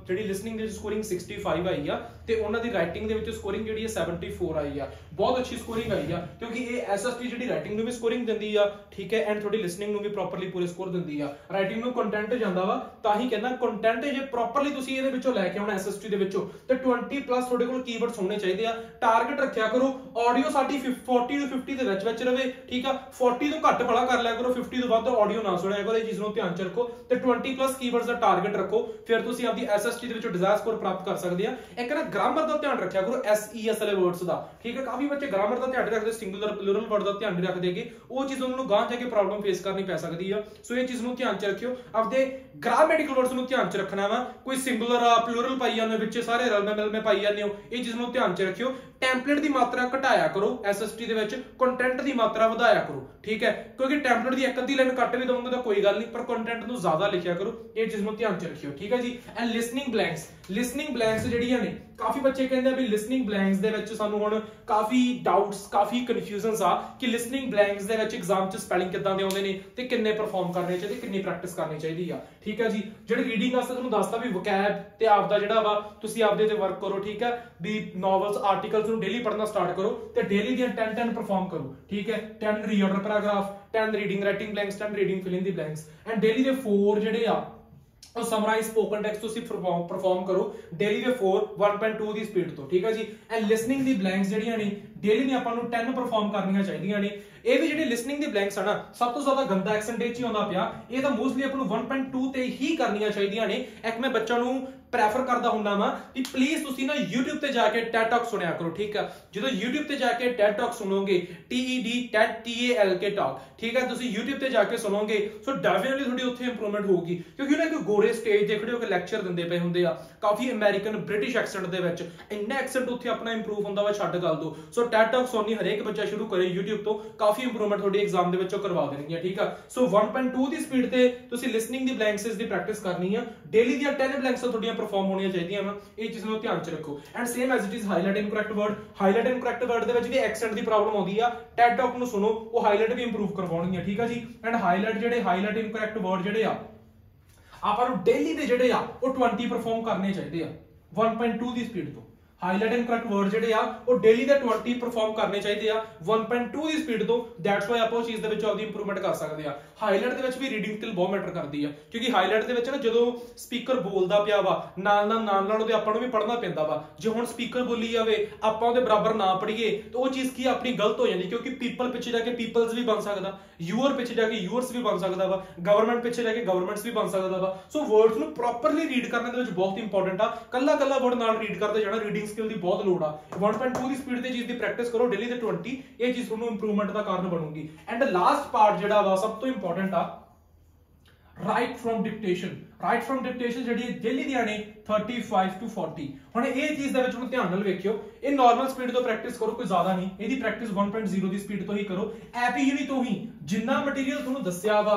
ਜਿਹੜੀ ਲਿਸਨਿੰਗ ਦੇ ਵਿੱਚ ਸਕੋਰਿੰਗ 65 ਆਈ ਆ ਤੇ ਉਹਨਾਂ ਦੀ ਰਾਈਟਿੰਗ ਦੇ ਵਿੱਚ ਸਕੋਰਿੰਗ ਜਿਹੜੀ ਹੈ 74 ਆਈ ਆ, ਬਹੁਤ ਅੱਛੀ ਸਕੋਰਿੰਗ ਆਈ ਆ ਕਿਉਂਕਿ ਇਹ SST ਜਿਹੜੀ ਰਾਈਟਿੰਗ ਨੂੰ ਵੀ ਸਕੋਰਿੰਗ ਦਿੰਦੀ ਆ, ਠੀਕ ਹੈ, ਐਂਡ ਤੁਹਾਡੀ ਲਿਸਨਿੰਗ ਨੂੰ ਵੀ ਪ੍ਰੋਪਰਲੀ ਪੂਰੇ ਸਕੋਰ ਦਿੰਦੀ ਆ, ਰਾਈਟਿੰਗ ਨੂੰ ਕੰਟੈਂਟ ਜਾਂਦਾ ਵਾ, ਤਾਂ ਹੀ ਕਹਿੰਦਾ ਕੰਟੈਂਟ ਜੇ ਪ੍ਰੋਪਰਲੀ ਤੁਸੀਂ ਇਹਦੇ ਵਿੱਚੋਂ ਲੈ ਕੇ ਆਉਣਾ SST ਦੇ ਵਿੱਚੋਂ ਤੇ 20 ਪਲੱਸ ਤੁਹਾਡੇ ਕੋਲ ਕੀਵਰਡਸ ਹੋਣੇ ਚਾਹੀਦੇ ਆ। ਟਾਰਗੇਟ ਰੱਖਿਆ ਕਰੋ ਆਡੀਓ ਸਾਡੀ 40 to 50 ਦੇ ਵਿੱਚ ਰਵੇ, ਠੀਕ ਆ, 40 ਤੋਂ ਘੱਟ ਭਲਾ ਕਰ ਲਿਆ ਕਰੋ, 50 ਤੋਂ ਵੱਧ ਆਡੀਓ ਨਾ ਸੁਣਿਆ ਕਰੋ, ਇਹ ਚੀਜ਼ ਨੂੰ ਧਿਆਨ ਚ ਰੱਖੋ ਤੇ 20 ਪਲੱਸ ਕੀਵਰਡਸ ਦਾ ਟਾਰਗੇਟ ਰੱਖੋ, ਫਿਰ ਤੁਸੀਂ ਆਪਦੀ SST ਦੇ ਵਿੱਚੋਂ ਡਿਜ਼ਾਇਰ ਸਕੋਰ ਪ੍ਰਾਪਤ ਕਰ ਸਕਦੇ ਆ। ਇੱਕ ਨਾ ਗ੍ਰਾਮਰ ਦਾ ਧਿਆਨ ਰੱਖਿਆ ਕਰੋ, SES ਵਾਲੇ ਵਰਡਸ ਦਾ, ਠੀਕ ਹੈ, ਕਾਫੀ ਬੱਚੇ ਗ੍ਰਾਮਰ ਦਾ ਧਿਆਨ ਰੱਖਦੇ, ਸਿੰਗੂਲਰ ਪਲੂਰਲ ਵਰਡ ਦਾ ਧਿਆਨ ਨਹੀਂ ਰੱਖਦੇਗੇ, ਉਹ ਚੀਜ਼ ਉਹਨਾਂ ਨੂੰ ਗਾਂ ਜਾ ਕੇ ਪ੍ਰੋਬਲਮ ਫੇਸ ਕਰਨੀ ਪੈ ਸਕਦੀ ਆ, ਸੋ ਇਹ ਚੀਜ਼ ਨੂੰ ਧਿਆਨ ਚ ਰੱਖਿਓ, ਆਪਦੇ ਗ੍ਰਾਮੈਟਿਕਲ ਵਰਡਸ ਨੂੰ ਧਿਆਨ ਚ ਰੱਖਣਾ ਵਾ, ਕੋਈ ਸਿੰਗੂਲਰ ਆ ਪਲੂਰਲ ਪਾਈ ਜਾਂਦੇ ਵਿੱਚ ਸਾਰੇ ਰਲਵੇਂ ਮਿਲਵੇਂ ਪਾਈ ਜਾਂਦੇ ਹੋ, ਇਹ ਚੀਜ਼ ਨੂੰ ਧਿਆਨ ਚ ਰੱਖਿਓ। ਟੈਂਪਲੇਟ ਦੀ ਮਾਤਰਾ ਘਟਾਇਆ ਕਰੋ SST ਦੇ ਵਿੱਚ, ਕੰਟੈਂਟ ਦੀ ਮਾਤਰਾ ਵਧਾਇਆ ਕਰੋ, ਠੀਕ ਹੈ, ਕਿਉਂਕਿ ਟੈਂਪਲੇਟ ਦੀ ਇੱਕ ਅੱਧੀ ਲਾਈਨ ਕੱਟ ਵੀ ਦਵਾਂਗੇ ਤਾਂ ਕੋਈ ਗੱਲ ਨਹੀਂ, ਪਰ ਕੰਟੈਂਟ ਨੂੰ ਜ਼ਿਆਦਾ ਲਿਖਿਆ ਕਰੋ, ਇਹ ਚੀਜ਼ ਨੂੰ ਧਿਆਨ ਚ ਰੱਖਿਓ, ਠੀਕ ਹੈ ਜੀ। ਐਂਡ ਲਿਸਨਿੰਗ ਬਲੈਂਕਸ ਜਿਹੜੀਆਂ ਨੇ ਕਾਫੀ ਬੱਚੇ ਕਹਿੰਦੇ ਆ ਵੀ ਲਿਸਨਿੰਗ ਬਲੈਂਕਸ ਦੇ ਵਿੱਚ ਸਾਨੂੰ ਹੁਣ ਕਾਫੀ ਡਾਊਟਸ ਕਾਫੀ ਕਨਫਿਊਜ਼ਨਸ ਆ ਕਿ ਲਿਸਨਿੰਗ ਬਲੈਂਕਸ ਦੇ ਵਿੱਚ ਐਗਜ਼ਾਮ 'ਚ ਸਪੈਲਿੰਗ ਕਿੱਦਾਂ ਦੇ ਆਉਂਦੇ ਨੇ ਤੇ ਕਿੰਨੇ ਪਰਫਾਰਮ ਕਰਨੇ ਚਾਹੀਦੇ, ਕਿੰਨੀ ਪ੍ਰੈਕਟਿਸ ਕਰਨੀ ਚਾਹੀਦੀ ਆ, ਠੀਕ ਹੈ ਜੀ। ਜਿਹੜੀ ਰੀਡਿੰਗ ਵਾਸਤੇ ਤੁਹਾਨੂੰ ਦੱਸਦਾ ਵੀ ਵੋਕੈਬ ਤੇ ਆਪਦਾ ਜਿਹੜਾ ਵਾ ਤੁਸੀਂ ਆਪਦੇ ਤੇ ਵਰਕ ਕਰੋ, ਠੀਕ ਹੈ, ਵੀ ਨੋਵਲਸ ਆਰਟੀਕਲਸ ਨੂੰ ਡੇਲੀ ਪੜ੍ਹਨਾ ਸਟਾਰਟ ਕਰੋ ਤੇ ਡੇਲੀ ਦੀਆਂ 10 ਪਰਫਾਰਮ ਕਰੋ, ਠੀਕ ਹੈ, 10 reorder paragraph, 10 reading writing blanks, 10 reading fill in the blanks, and daily ਦੇ 4 ਜਿਹੜੇ ਆ ਉਹ ਸਮਰਾਈਜ਼ ਸਪੋਕਨ ਟੈਕਸਟ ਤੁਸੀਂ ਪਰਫਾਰਮ ਕਰੋ ਡੇਲੀ ਦੇ 4 1.2 ਦੀ ਸਪੀਡ ਤੋਂ, ਠੀਕ ਹੈ ਜੀ। ਐਂਡ ਲਿਸਨਿੰਗ ਦੀ ਬਲੈਂਕਸ ਜਿਹੜੀਆਂ ਨੇ ਡੇਲੀ ਨੇ ਆਪਾਂ ਨੂੰ 10 ਪਰਫਾਰਮ ਕਰਨੀਆਂ ਚਾਹੀਦੀਆਂ ਨੇ। ਇਹ ਵੀ ਜਿਹੜੀ ਲਿਸਨਿੰਗ ਦੀ ਬਲੈਂਕਸ ਆ ਨਾ ਸਭ ਤੋਂ ਜ਼ਿਆਦਾ ਗੰਦਾ ਐਕਸੈਂਟ ਇਹ ਚ ਹੀ ਆਉਂਦਾ ਪਿਆ, ਇਹ ਤਾਂ ਮੋਸਟਲੀ ਆਪਾਂ ਨੂੰ 1.2 ਤੇ ਹੀ ਕਰਨੀਆਂ ਚਾਹੀਦੀਆਂ ਨੇ। ਇੱਕ ਮੈਂ ਬੱਚਾ ਨੂੰ ਪ੍ਰੈਫਰ ਕਰਦਾ ਹੁੰਦਾ ਵਾਂ ਕਿ ਪਲੀਜ਼ ਤੁਸੀਂ ਨਾ YouTube ਤੇ ਜਾ ਕੇ TED Talk ਸੁਣਿਆ ਕਰੋ, ਠੀਕ ਆ। ਜਦੋਂ YouTube ਤੇ ਜਾ ਕੇ TED Talk ਸੁਣੋਗੇ, TED Talk, ਠੀਕ ਹੈ, ਤੁਸੀਂ YouTube ਤੇ ਜਾ ਕੇ ਸੁਣੋਗੇ, ਸੋ ਡੈਫੀਨਿਟਲੀ ਤੁਹਾਡੀ ਉੱਥੇ ਇੰਪਰੂਵਮੈਂਟ ਹੋਊਗੀ, ਕਿਉਂਕਿ ਉਹਨਾਂ ਇੱਕ ਗੋਰੇ ਸਟੇਜ ਤੇ ਖੜੇ ਹੋ ਕੇ ਲੈਕਚਰ ਦਿੰਦੇ ਪਏ ਹੁੰਦੇ ਆ, ਕਾਫੀ ਅਮਰੀਕਨ ਬ੍ਰਿਟਿਸ਼ ਐਕਸੈਂਟ ਦੇ ਵਿੱਚ, ਇੰਨਾ ਐਕਸੈਂਟ ਉੱਥੇ ਆਪਣਾ ਇੰਪਰੂਵ ਹੁੰਦਾ ਵਾ, ਛੱਡ ਗੱਲ ਦੋ। ਸੋ TED Talk ਸੁਣਨੀ ਹਰੇਕ ਬੱਚਾ ਸ਼ੁਰੂ ਕਰੇ YouTube ਤੋਂ, ਕਾਫੀ ਇੰਪਰੂਵਮੈਂਟ ਤੁਹਾਡੀ ਐਗਜ਼ਾਮ ਦੇ ਵਿੱਚੋਂ ਕਰਵਾ ਦੇਣਗੀਆਂ, ਠੀਕ ਆ। ਸੋ 1.2 ਦੀ ਸਪੀਡ ਤੇ ਤੁਸੀਂ ਲਿਸਨਿੰਗ ਦੀ ਬਲੈਂਕਸਿਸ ਦੀ ਪ੍ਰੈਕਟਿਸ ਕਰਨੀ ਆ, ਡੇਲੀ ਦੀਆਂ 10 ਬਲੈਂਕਸ ਤੁਹਾਡੀਆਂ ਪਰਫਾਰਮ ਹੋਣੀਆਂ ਚਾਹੀਦੀਆਂ ਵਾ, ਇਹ ਚੀਜ਼ ਨੂੰ ਧਿਆਨ ਚ ਰੱਖੋ। And same as it is highlight incorrect word, highlight incorrect word ਦੇ ਵਿੱਚ ਵੀ ਐਕਸੈਂਟ ਦੀ ਪ੍ਰੋਬਲਮ ਆਉਂਦੀ ਆ, TED Talk ਨੂੰ ਸੁਣੋ, ਉਹ ਹਾਈਲਾਈਟ ਵੀ ਇੰਪਰੂਵ ਕਰਵਾਉਣਗੀਆਂ, ਠੀਕ ਆ ਜੀ। ਐਂਡ ਹਾਈਲਾਈਟ ਇਨਕਰੈਕਟ ਵਰਡ ਜਿਹੜੇ ਆ ਆਪਾਂ ਨੂੰ ਡੇਲੀ ਦੇ ਜਿਹੜੇ ਆ ਉਹ 20 ਪਰਫਾਰਮ ਕਰਨੇ ਚਾਹੀਦੇ ਆ 1.2 ਦੀ ਸਪੀਡ ਤੋਂ। ਹਾਈਲਾਈਟ ਇਨਕਰੈਕਟ ਵਰਡ ਜਿਹੜੇ ਆ ਉਹ ਡੇਲੀ ਦੇ 20 ਪਰਫਾਰਮ ਕਰਨੇ ਚਾਹੀਦੇ ਆ 1.2 ਦੀ ਸਪੀਡ ਤੋਂ। ਦੈਟਸ ਵਾਈ ਆਪਾਂ ਉਹ ਚੀਜ਼ ਦੇ ਵਿੱਚ ਆਪਦੀ ਇੰਪਰੂਵਮੈਂਟ ਕਰ ਸਕਦੇ ਆ। ਹਾਈਲਾਈਟ ਦੇ ਵਿੱਚ ਵੀ ਰੀਡਿੰਗ ਸਕਿੱਲ ਬਹੁਤ ਮੈਟਰ ਕਰਦੀ ਆ, ਕਿਉਂਕਿ ਹਾਈਲਾਈਟ ਦੇ ਵਿੱਚ ਨਾ ਜਦੋਂ ਸਪੀਕਰ ਬੋਲਦਾ ਪਿਆ ਵਾ ਨਾਲ ਉਹਦੇ ਆਪਾਂ ਨੂੰ ਵੀ ਪੜ੍ਹਨਾ ਪੈਂਦਾ ਵਾ। ਜੇ ਹੁਣ ਸਪੀਕਰ ਬੋਲੀ ਜਾਵੇ ਆਪਾਂ ਉਹਦੇ ਬਰਾਬਰ ਨਾ ਪੜ੍ਹੀਏ ਤਾਂ ਉਹ ਚੀਜ਼ ਕੀ ਆਪਣੀ ਗਲਤ ਹੋ ਜਾਂਦੀ, ਕਿਉਂਕਿ ਪੀਪਲ ਪਿੱਛੇ ਜਾ ਕੇ ਪੀਪਲਸ ਵੀ ਬਣ ਸਕਦਾ, ਯੂਅਰ ਪਿੱਛੇ ਜਾ ਕੇ ਯੂਅਰਸ ਵੀ ਬਣ ਸਕਦਾ ਵਾ, ਗਵਰਨਮੈਂਟ ਪਿੱਛੇ ਜਾ ਕੇ ਗਵਰਨਮੈਂਟਸ ਵੀ ਬਣ ਸਕਦਾ ਵਾ। ਸੋ ਵਰਡਸ ਨੂੰ ਪ੍ਰੋਪਰਲੀ ਰੀਡ ਕਰਨ ਦੇ ਵਿੱਚ ਬਹੁਤ ਇੰਪੋਰਟੈਂਟ ਆ, ਕੱਲਾ ਵਰਡ ਨਾਲ ਰੀਡ ਕਰਦੇ ਜਾਣਾ, ਰੀਡਿੰਗ ਸਕਿੱਲ ਦੀ ਬਹੁਤ ਲੋੜ ਆ। 1.2 ਦੀ ਸਪੀਡ ਤੇ ਚੀਜ਼ ਦੀ ਪ੍ਰੈਕਟਿਸ ਕਰੋ ਡੇਲੀ ਦੇ 20, ਇਹ ਚੀਜ਼ ਤੁਹਾਨੂੰ ਇੰਪਰੂਵਮੈਂਟ ਦਾ ਕਾਰਨ ਬਣੂਗੀ। ਐਂਡ ਲਾਸਟ ਪਾਰਟ ਜਿਹੜਾ ਵਾ ਸਭ ਤੋਂ ਇੰਪੋਰਟੈਂਟ ਆ, right firm dictation. Right firm dictation ਜਿਹੜੀ ਡੇਲੀ ਦੀਆਂ ਨੇ 35 to 40। ਹੁਣ ਇਹ ਚੀਜ਼ ਦੇ ਵਿੱਚ ਹੁਣ ਧਿਆਨ ਨਾਲ ਵੇਖਿਓ, ਇਹ ਨਾਰਮਲ ਸਪੀਡ ਤੋਂ ਪ੍ਰੈਕਟਿਸ ਕਰੋ, ਕੋਈ ਜ਼ਿਆਦਾ ਨਹੀਂ, ਇਹਦੀ ਪ੍ਰੈਕਟਿਸ 1.0 ਦੀ ਸਪੀਡ ਤੋਂ ਹੀ ਕਰੋ। ਐਪ ਯੂਨੀ ਤੋਂ ਹੀ ਜਿੰਨਾ ਮਟੀਰੀਅਲ ਤੁਹਾਨੂੰ ਦੱਸਿਆ ਵਾ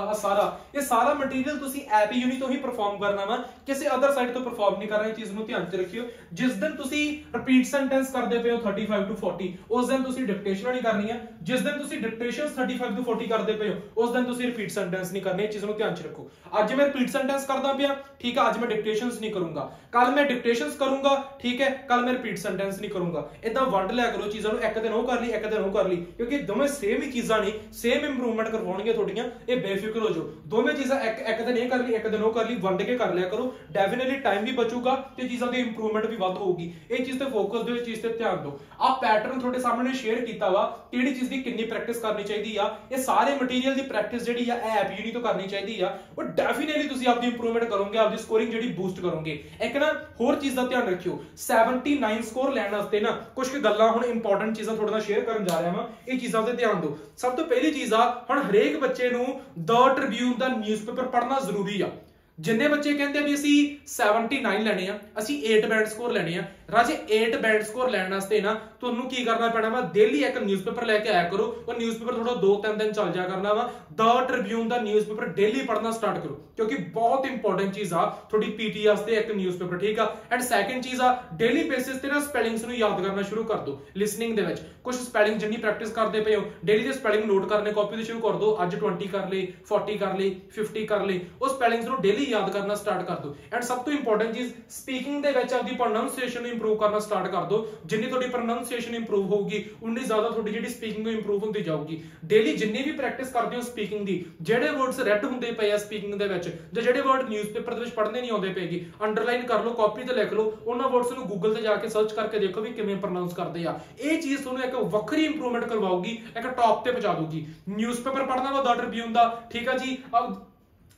ਇਹ ਸਾਰਾ ਮਟੀਰੀਅਲ ਤੁਸੀਂ ਐਪ ਯੂਨੀ ਤੋਂ ਹੀ ਪਰਫਾਰਮ ਕਰਨਾ ਵਾ, ਕਿਸੇ ਅਦਰ ਸਾਈਟ ਤੋਂ ਪਰਫਾਰਮ ਨਹੀਂ ਕਰਨਾ। ਇਹ ਚੀਜ਼ ਨੂੰ ਧਿਆਨ 'ਚ ਰੱਖਿਓ। ਜਿਸ ਦਿਨ ਤੁਸੀਂ ਰਿਪੀਟ ਸੈਂਟੈਂਸ ਕਰਦੇ ਪਏ ਹੋ 35 to 40, ਉਸ ਦਿਨ ਤੁਸੀਂ ਡਿਕਟੇਸ਼ਨ ਨਹੀਂ ਕਰਨੀ ਆ। ਜਿਸ ਦਿਨ ਤੁਸੀਂ ਡਿਕਟੇਸ਼ਨ 35 to 40 ਕਰਦੇ ਪਏ ਹੋ ਉਸ ਦਿਨ ਤੁਸੀਂ ਰਿਪੀਟ ਸੈਂਟੈਂਸ ਨਹੀਂ ਕਰਨੀ। ਇਹ ਚੀਜ਼ ਨੂੰ ਧਿਆਨ 'ਚ ਰੱਖੋ। ਅੱਜ ਮੈਂ ਰਿਪੀਟ ਸੈਂਟੈਂਸ ਕਰਦਾ ਪਿਆ, ਠੀਕ ਹੈ, ਅੱਜ ਮੈਂ ਡਿਕਟੇਸ਼ਨਸ ਨਹੀਂ ਕਰੂੰਗਾ, ਕੱਲ ਮੈਂ ਡਿਕਟੇਸ਼ਨਸ ਕਰੂੰਗਾ, ਠੀਕ ਹੈ, ਕੱਲ ਮੈਂ ਰਿਪੀਟ ਸੈਂਟੈਂਸ ਨਹੀਂ ਕਰੂੰਗਾ। ਇਦਾਂ ਵੰਡ ਲਿਆ ਕਰੋ ਚੀਜ਼ਾਂ ਨੂੰ, ਇੱਕ ਦਿਨ ਉਹ ਕਰ ਲਈ, ਇੱਕ ਦਿਨ ਉਹ ਕਰ ਲਈ, ਕਿਉਂਕਿ ਦੋਵੇਂ ਸੇਮ ਹੀ ਚੀਜ਼ਾਂ ਨੇ, ਸੇਮ ਇੰਪਰੂਵਮੈਂਟ ਕਰਵਾਉਣਗੀਆਂ ਤੁਹਾਡੀਆਂ। ਇਹ ਬੇਫਿਕਰ ਹੋ ਜਾਓ, ਦੋਵੇਂ ਚੀਜ਼ਾਂ ਇੱਕ ਦਿਨ ਇਹ ਕਰ ਲਈ, ਇੱਕ ਦਿਨ ਉਹ ਕਰ ਲਈ, ਵੰਡ ਕੇ ਕਰ ਲਿਆ ਕਰੋ। ਡੈਫੀਨਿਟਲੀ ਟਾਈਮ ਵੀ ਬਚੂਗਾ ਤੇ ਚੀਜ਼ਾਂ ਦੀ ਇੰਪਰੂਵਮੈਂਟ ਵੀ ਵੱਧ ਹੋਊਗੀ। ਇਹ ਚੀਜ਼ ਤੇ ਫੋਕਸ ਦਿਓ, ਇਹ ਚੀਜ਼ ਤੇ ਧਿਆਨ ਦਿਓ। ਆਹ ਪੈਟਰਨ ਤੁਹਾਡੇ ਸਾਹਮਣੇ ਸ਼ੇਅਰ ਕੀਤਾ ਵਾ, ਕਿਹੜੀ ਚੀਜ਼ ਦੀ ਕਿੰਨੀ ਪ੍ਰੈਕਟਿਸ ਕਰਨੀ ਚਾਹੀਦੀ ਆ। ਇਹ ਸਾਰੇ ਮਟੀਰੀਅਲ ਦੀ ਪ੍ਰੈਕਟਿਸ ਜਿਹੜੀ ਆ ਐਪ ਯੂਨੀ ਤੋਂ ਕਰਨੀ ਚਾਹੀਦੀ ਆ। ਉਹ ਡੈਫੀਨਿਟਲੀ ਤੁਸੀਂ ਆਪਦੀ ਇੰਪਰੂਵਮੈਂਟ ਕਰੋਗੇ, ਆਪਦੀ ਸਕੋਰਿੰਗ ਜਿਹੜੀ ਬੂਸਟ ਕਰੋਗੇ। ਇੱਕ ਨਾ ਹੋਰ ਚੀਜ਼ ਦਾ ਧਿਆਨ ਰੱਖਿਓ, 79 ਸਕੋਰ ਲੈਣ ਵਾਸਤੇ ਨਾ ਕੁਝ ਕੁ ਗੱਲਾਂ ਹੁਣ ਇੰਪੋਰਟੈਂਟ ਚੀਜ਼ਾਂ ਤੁਹਾਡੇ ਨਾਲ ਸ਼ੇਅਰ ਕਰਨ ਜਾ ਰਿਹਾ ਹਾਂ। ਇਹ ਚੀਜ਼ਾਂ ਤੇ ਧਿਆਨ ਦਿਓ। ਸਭ ਤੋਂ ਪਹਿਲੀ ਚੀਜ਼ ਆ, ਹੁਣ ਹਰੇਕ ਬੱਚੇ ਨੂੰ ਦ ਟ੍ਰਿਬਿਊਨ ਦਾ ਨਿਊਜ਼ਪੇਪਰ ਪੜ੍ਹਨਾ ਜ਼ਰੂਰੀ ਆ। ਜਿੰਨੇ ਬੱਚੇ ਕਹਿੰਦੇ ਵੀ ਅਸੀਂ 79 ਲੈਣੇ ਆ, ਅਸੀਂ 8 ਬੈਂਡ ਸਕੋਰ ਲੈਣੇ ਆ, ਰਾਜੇ 8 ਬੈਂਡ ਸਕੋਰ ਲੈਣ ਵਾਸਤੇ ਨਾ ਤੁਹਾਨੂੰ ਕੀ ਕਰਨਾ ਪੈਣਾ ਵਾ, ਡੇਲੀ ਇੱਕ ਨਿਊਜ਼ਪੇਪਰ ਲੈ ਕੇ ਆਇਆ ਕਰੋ। ਉਹ ਨਿਊਜ਼ਪੇਪਰ ਥੋੜਾ 2-3 ਦਿਨ ਚੱਲ ਜਾ ਕਰਨਾ ਵਾ। The Tribune the newspaper daily ਪੜ੍ਹਨਾ ਸਟਾਰਟ ਕਰੋ, ਕਿਉਂਕਿ ਬਹੁਤ ਇੰਪੋਰਟੈਂਟ ਚੀਜ਼ ਆ ਤੁਹਾਡੀ ਪੀਟੀ ਵਾਸਤੇ ਇੱਕ ਨਿਊਜ਼ਪੇਪਰ, ਠੀਕ ਆ। ਐਂਡ ਸੈਕੰਡ ਚੀਜ਼ ਆ, ਡੇਲੀ ਬੇਸਿਸ ਤੇ ਨਾ ਸਪੈਲਿੰਗਸ ਨੂੰ ਯਾਦ ਕਰਨਾ ਸ਼ੁਰੂ ਕਰ ਦਿਓ। ਲਿਸਨਿੰਗ ਦੇ ਵਿੱਚ ਕੁਝ ਸਪੈਲਿੰਗ ਜਿੰਨੀ ਪ੍ਰੈਕਟਿਸ ਕਰਦੇ ਪਏ ਹੋ, ਡੇਲੀ ਦੇ ਸਪੈਲਿੰਗ ਨੋਟ ਕਰਨੇ ਕਾਪੀ ਤੇ ਸ਼ੁਰੂ ਕਰ ਦਿਓ। ਅੱਜ 20 ਕਰ ਲਈ, 40 ਕਰ ਲਈ, 50 ਕਰ ਲਈ, ਉਹ ਸਪੈਲਿੰਗਸ ਨੂੰ ਡੇਲੀ ਯਾਦ ਕਰਨਾ ਸਟਾਰਟ ਕਰ ਦਿਓ। ਐਂਡ ਸਭ ਤੋਂ ਇੰਪੋਰਟੈਂਟ ਚੀਜ਼, ਸਪੀਕਿੰਗ ਦੇ ਵਿੱਚ ਆਪਦੀ ਪ੍ਰੋਨਾਂਸੀਏਸ਼ਨ ਨੂੰ ਇੰਪਰੂਵ ਕਰਨਾ ਸਟਾਰਟ ਕਰ ਦਿਓ। ਜਿੰਨੀ ਤੁਹਾਡੀ ਪ੍ਰੋਨਾਂਸੀਏਸ਼ਨ ਇੰਪਰੂਵ ਹੋਊਗੀ ਉਨੀ ਜ਼ਿਆਦਾ ਤੁਹਾਡੀ ਜਿਹੜੀ ਸਪੀਕਿੰਗ ਉਹ ਇੰਪਰੂਵ ਹੁੰਦੀ ਜਾਊਗੀ। ਡੇਲੀ ਜਿੰਨੀ ਵੀ ਪ੍ਰੈਕਟਿਸ ਕਰਦੇ ਹੋ ਸਪੀਕਿੰਗ ਦੀ, ਜਿਹੜੇ ਵਰਡਸ ਰੈਡ ਹੁੰਦੇ ਪਏ ਆ ਸਪੀਕਿੰਗ ਦੇ ਵਿੱਚ, ਜਾਂ ਜਿਹੜੇ ਵਰਡ ਨਿਊਜ਼ਪੇਪਰ ਦੇ ਵਿੱਚ ਪੜ੍ਹਨੇ ਨਹੀਂ ਆਉਂਦੇ ਪਏਗੇ, ਅੰਡਰਲਾਈਨ ਕਰ ਲਓ, ਕਾਪੀ ਤੇ ਲਿਖ ਲਓ। ਉਹਨਾਂ ਵਰਡਸ ਨੂੰ ਗੂਗਲ ਤੇ ਜਾ ਕੇ ਸਰਚ ਕਰਕੇ ਦੇਖੋ ਵੀ ਕਿਵੇਂ ਪ੍ਰੋਨਾਂਸ ਕਰਦੇ ਆ। ਇਹ ਚੀਜ਼ ਤੁਹਾਨੂੰ ਇੱਕ ਵੱਖਰੀ ਇੰਪਰੂਵਮੈਂਟ ਕਰਵਾਊਗੀ, ਇੱਕ ਟੌਪ ਤੇ ਪਹੁੰਚਾ ਦੂਗੀ। ਨਿਊਜ਼ਪੇਪਰ ਪੜ੍ਹਨਾ ਵਾ ਦ ਟ੍ਰਿਬਿਊਨ ਦਾ, ਠੀਕ ਆ ਜੀ।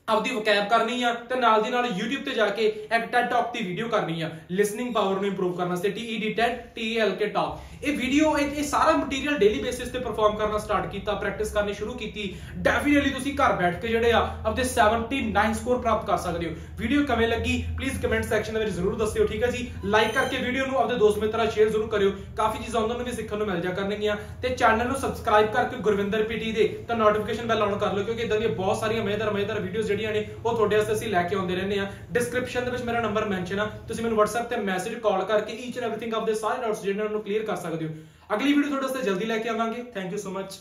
ਆਪਦੀ ਵਕੈਬ ਕਰਨੀ ਆ ਤੇ ਨਾਲ ਦੀ ਨਾਲ YouTube ਤੇ ਜਾ ਕੇ ਇੱਕ TED Talk ਦੀ ਵੀਡੀਓ ਕਰਨੀ ਆ, ਲਿਸਨਿੰਗ ਪਾਵਰ ਨੂੰ ਇੰਪਰੂਵ ਕਰਨ ਵਾਸਤੇ। TED Talk ਇਹ ਵੀਡੀਓ, ਇਹ ਸਾਰਾ ਮਟੀਰੀਅਲ ਡੇਲੀ ਬੇਸਿਸ ਤੇ ਪਰਫਾਰਮ ਕਰਨਾ ਸਟਾਰਟ ਕੀਤਾ, ਪ੍ਰੈਕਟਿਸ ਕਰਨੀ ਸ਼ੁਰੂ ਕੀਤੀ। ਡੈਫੀਨਿਟਲੀ ਤੁਸੀਂ ਘਰ ਬੈਠ ਕੇ ਜਿਹੜੇ ਆ ਆਪਦੇ 79 ਸਕੋਰ ਪ੍ਰਾਪਤ ਕਰ ਸਕਦੇ ਹੋ। ਵੀਡੀਓ ਕਿਵੇਂ ਲੱਗੀ ਪਲੀਜ਼ ਕਮੈਂਟ ਸੈਕਸ਼ਨ ਦੇ ਵਿੱਚ ਜ਼ਰੂਰ ਦੱਸਿਓ, ਠੀਕ ਹੈ ਜੀ। ਲਾਈਕ ਕਰਕੇ ਵੀਡੀਓ ਨੂੰ ਆਪਦੇ ਦੋਸਤ ਮਿੱਤਰਾਂ ਸ਼ੇਅਰ ਜ਼ਰੂਰ ਕਰਿਓ, ਕਾਫੀ ਚੀਜ਼ਾਂ ਉਹਨਾਂ ਨੂੰ ਵੀ ਸਿੱਖਣ ਨੂੰ ਮਿਲ ਜਾ ਕਰਨਗੀਆਂ। ਤੇ ਚੈਨਲ ਨੂੰ ਸਬਸਕ੍ਰਾਈਬ ਕਰਕੇ ਗੁਰਵਿੰਦਰ PT ਦੇ ਤਾਂ ਨੋਟੀਫਿਕੇਸ਼ਨ ਬੈਲ ਆਨ ਕਰ ਲਓ, ਕਿਉਂਕਿ ਇਦਾਂ ਦੀਆਂ ਬਹੁਤ ਸਾਰੀਆਂ ਮਜ਼ੇਦਾਰ ਵੀਡੀਓਜ਼ ਜਿਹੜੀਆਂ ਨੇ ਉਹ ਤੁਹਾਡੇ ਵਾਸਤੇ ਅਸੀਂ ਲੈ ਕੇ ਆਉਂਦੇ ਰਹਿੰਦੇ ਆ। ਡਿਸਕ੍ਰਿਪਸ਼ਨ ਦੇ ਵਿੱਚ ਮੇਰਾ ਨੰਬਰ ਮੈਂਸ਼ਨ ਆ, ਤੁਸੀਂ ਮੈਨੂੰ WhatsApp ਤੇ ਮੈਸੇਜ ਕਾਲ ਕਰਕੇ ਈਚ ਐਂਡ ਐਵਰੀਥਿੰਗ ਆਪਦੇ ਸਾਰੇ ਡਾਊਟਸ ਜਿਹੜੇ ਉਹਨਾਂ ਨੂੰ ਕਲੀਅਰ ਕਰ ਸਕਦੇ ਹੋ। ਅਗਲੀ ਵੀਡੀਓ ਤੁਹਾਡੇ ਵਾਸਤੇ ਜਲਦੀ ਲੈ ਕੇ ਆਵਾਂਗੇ। Thank you so much.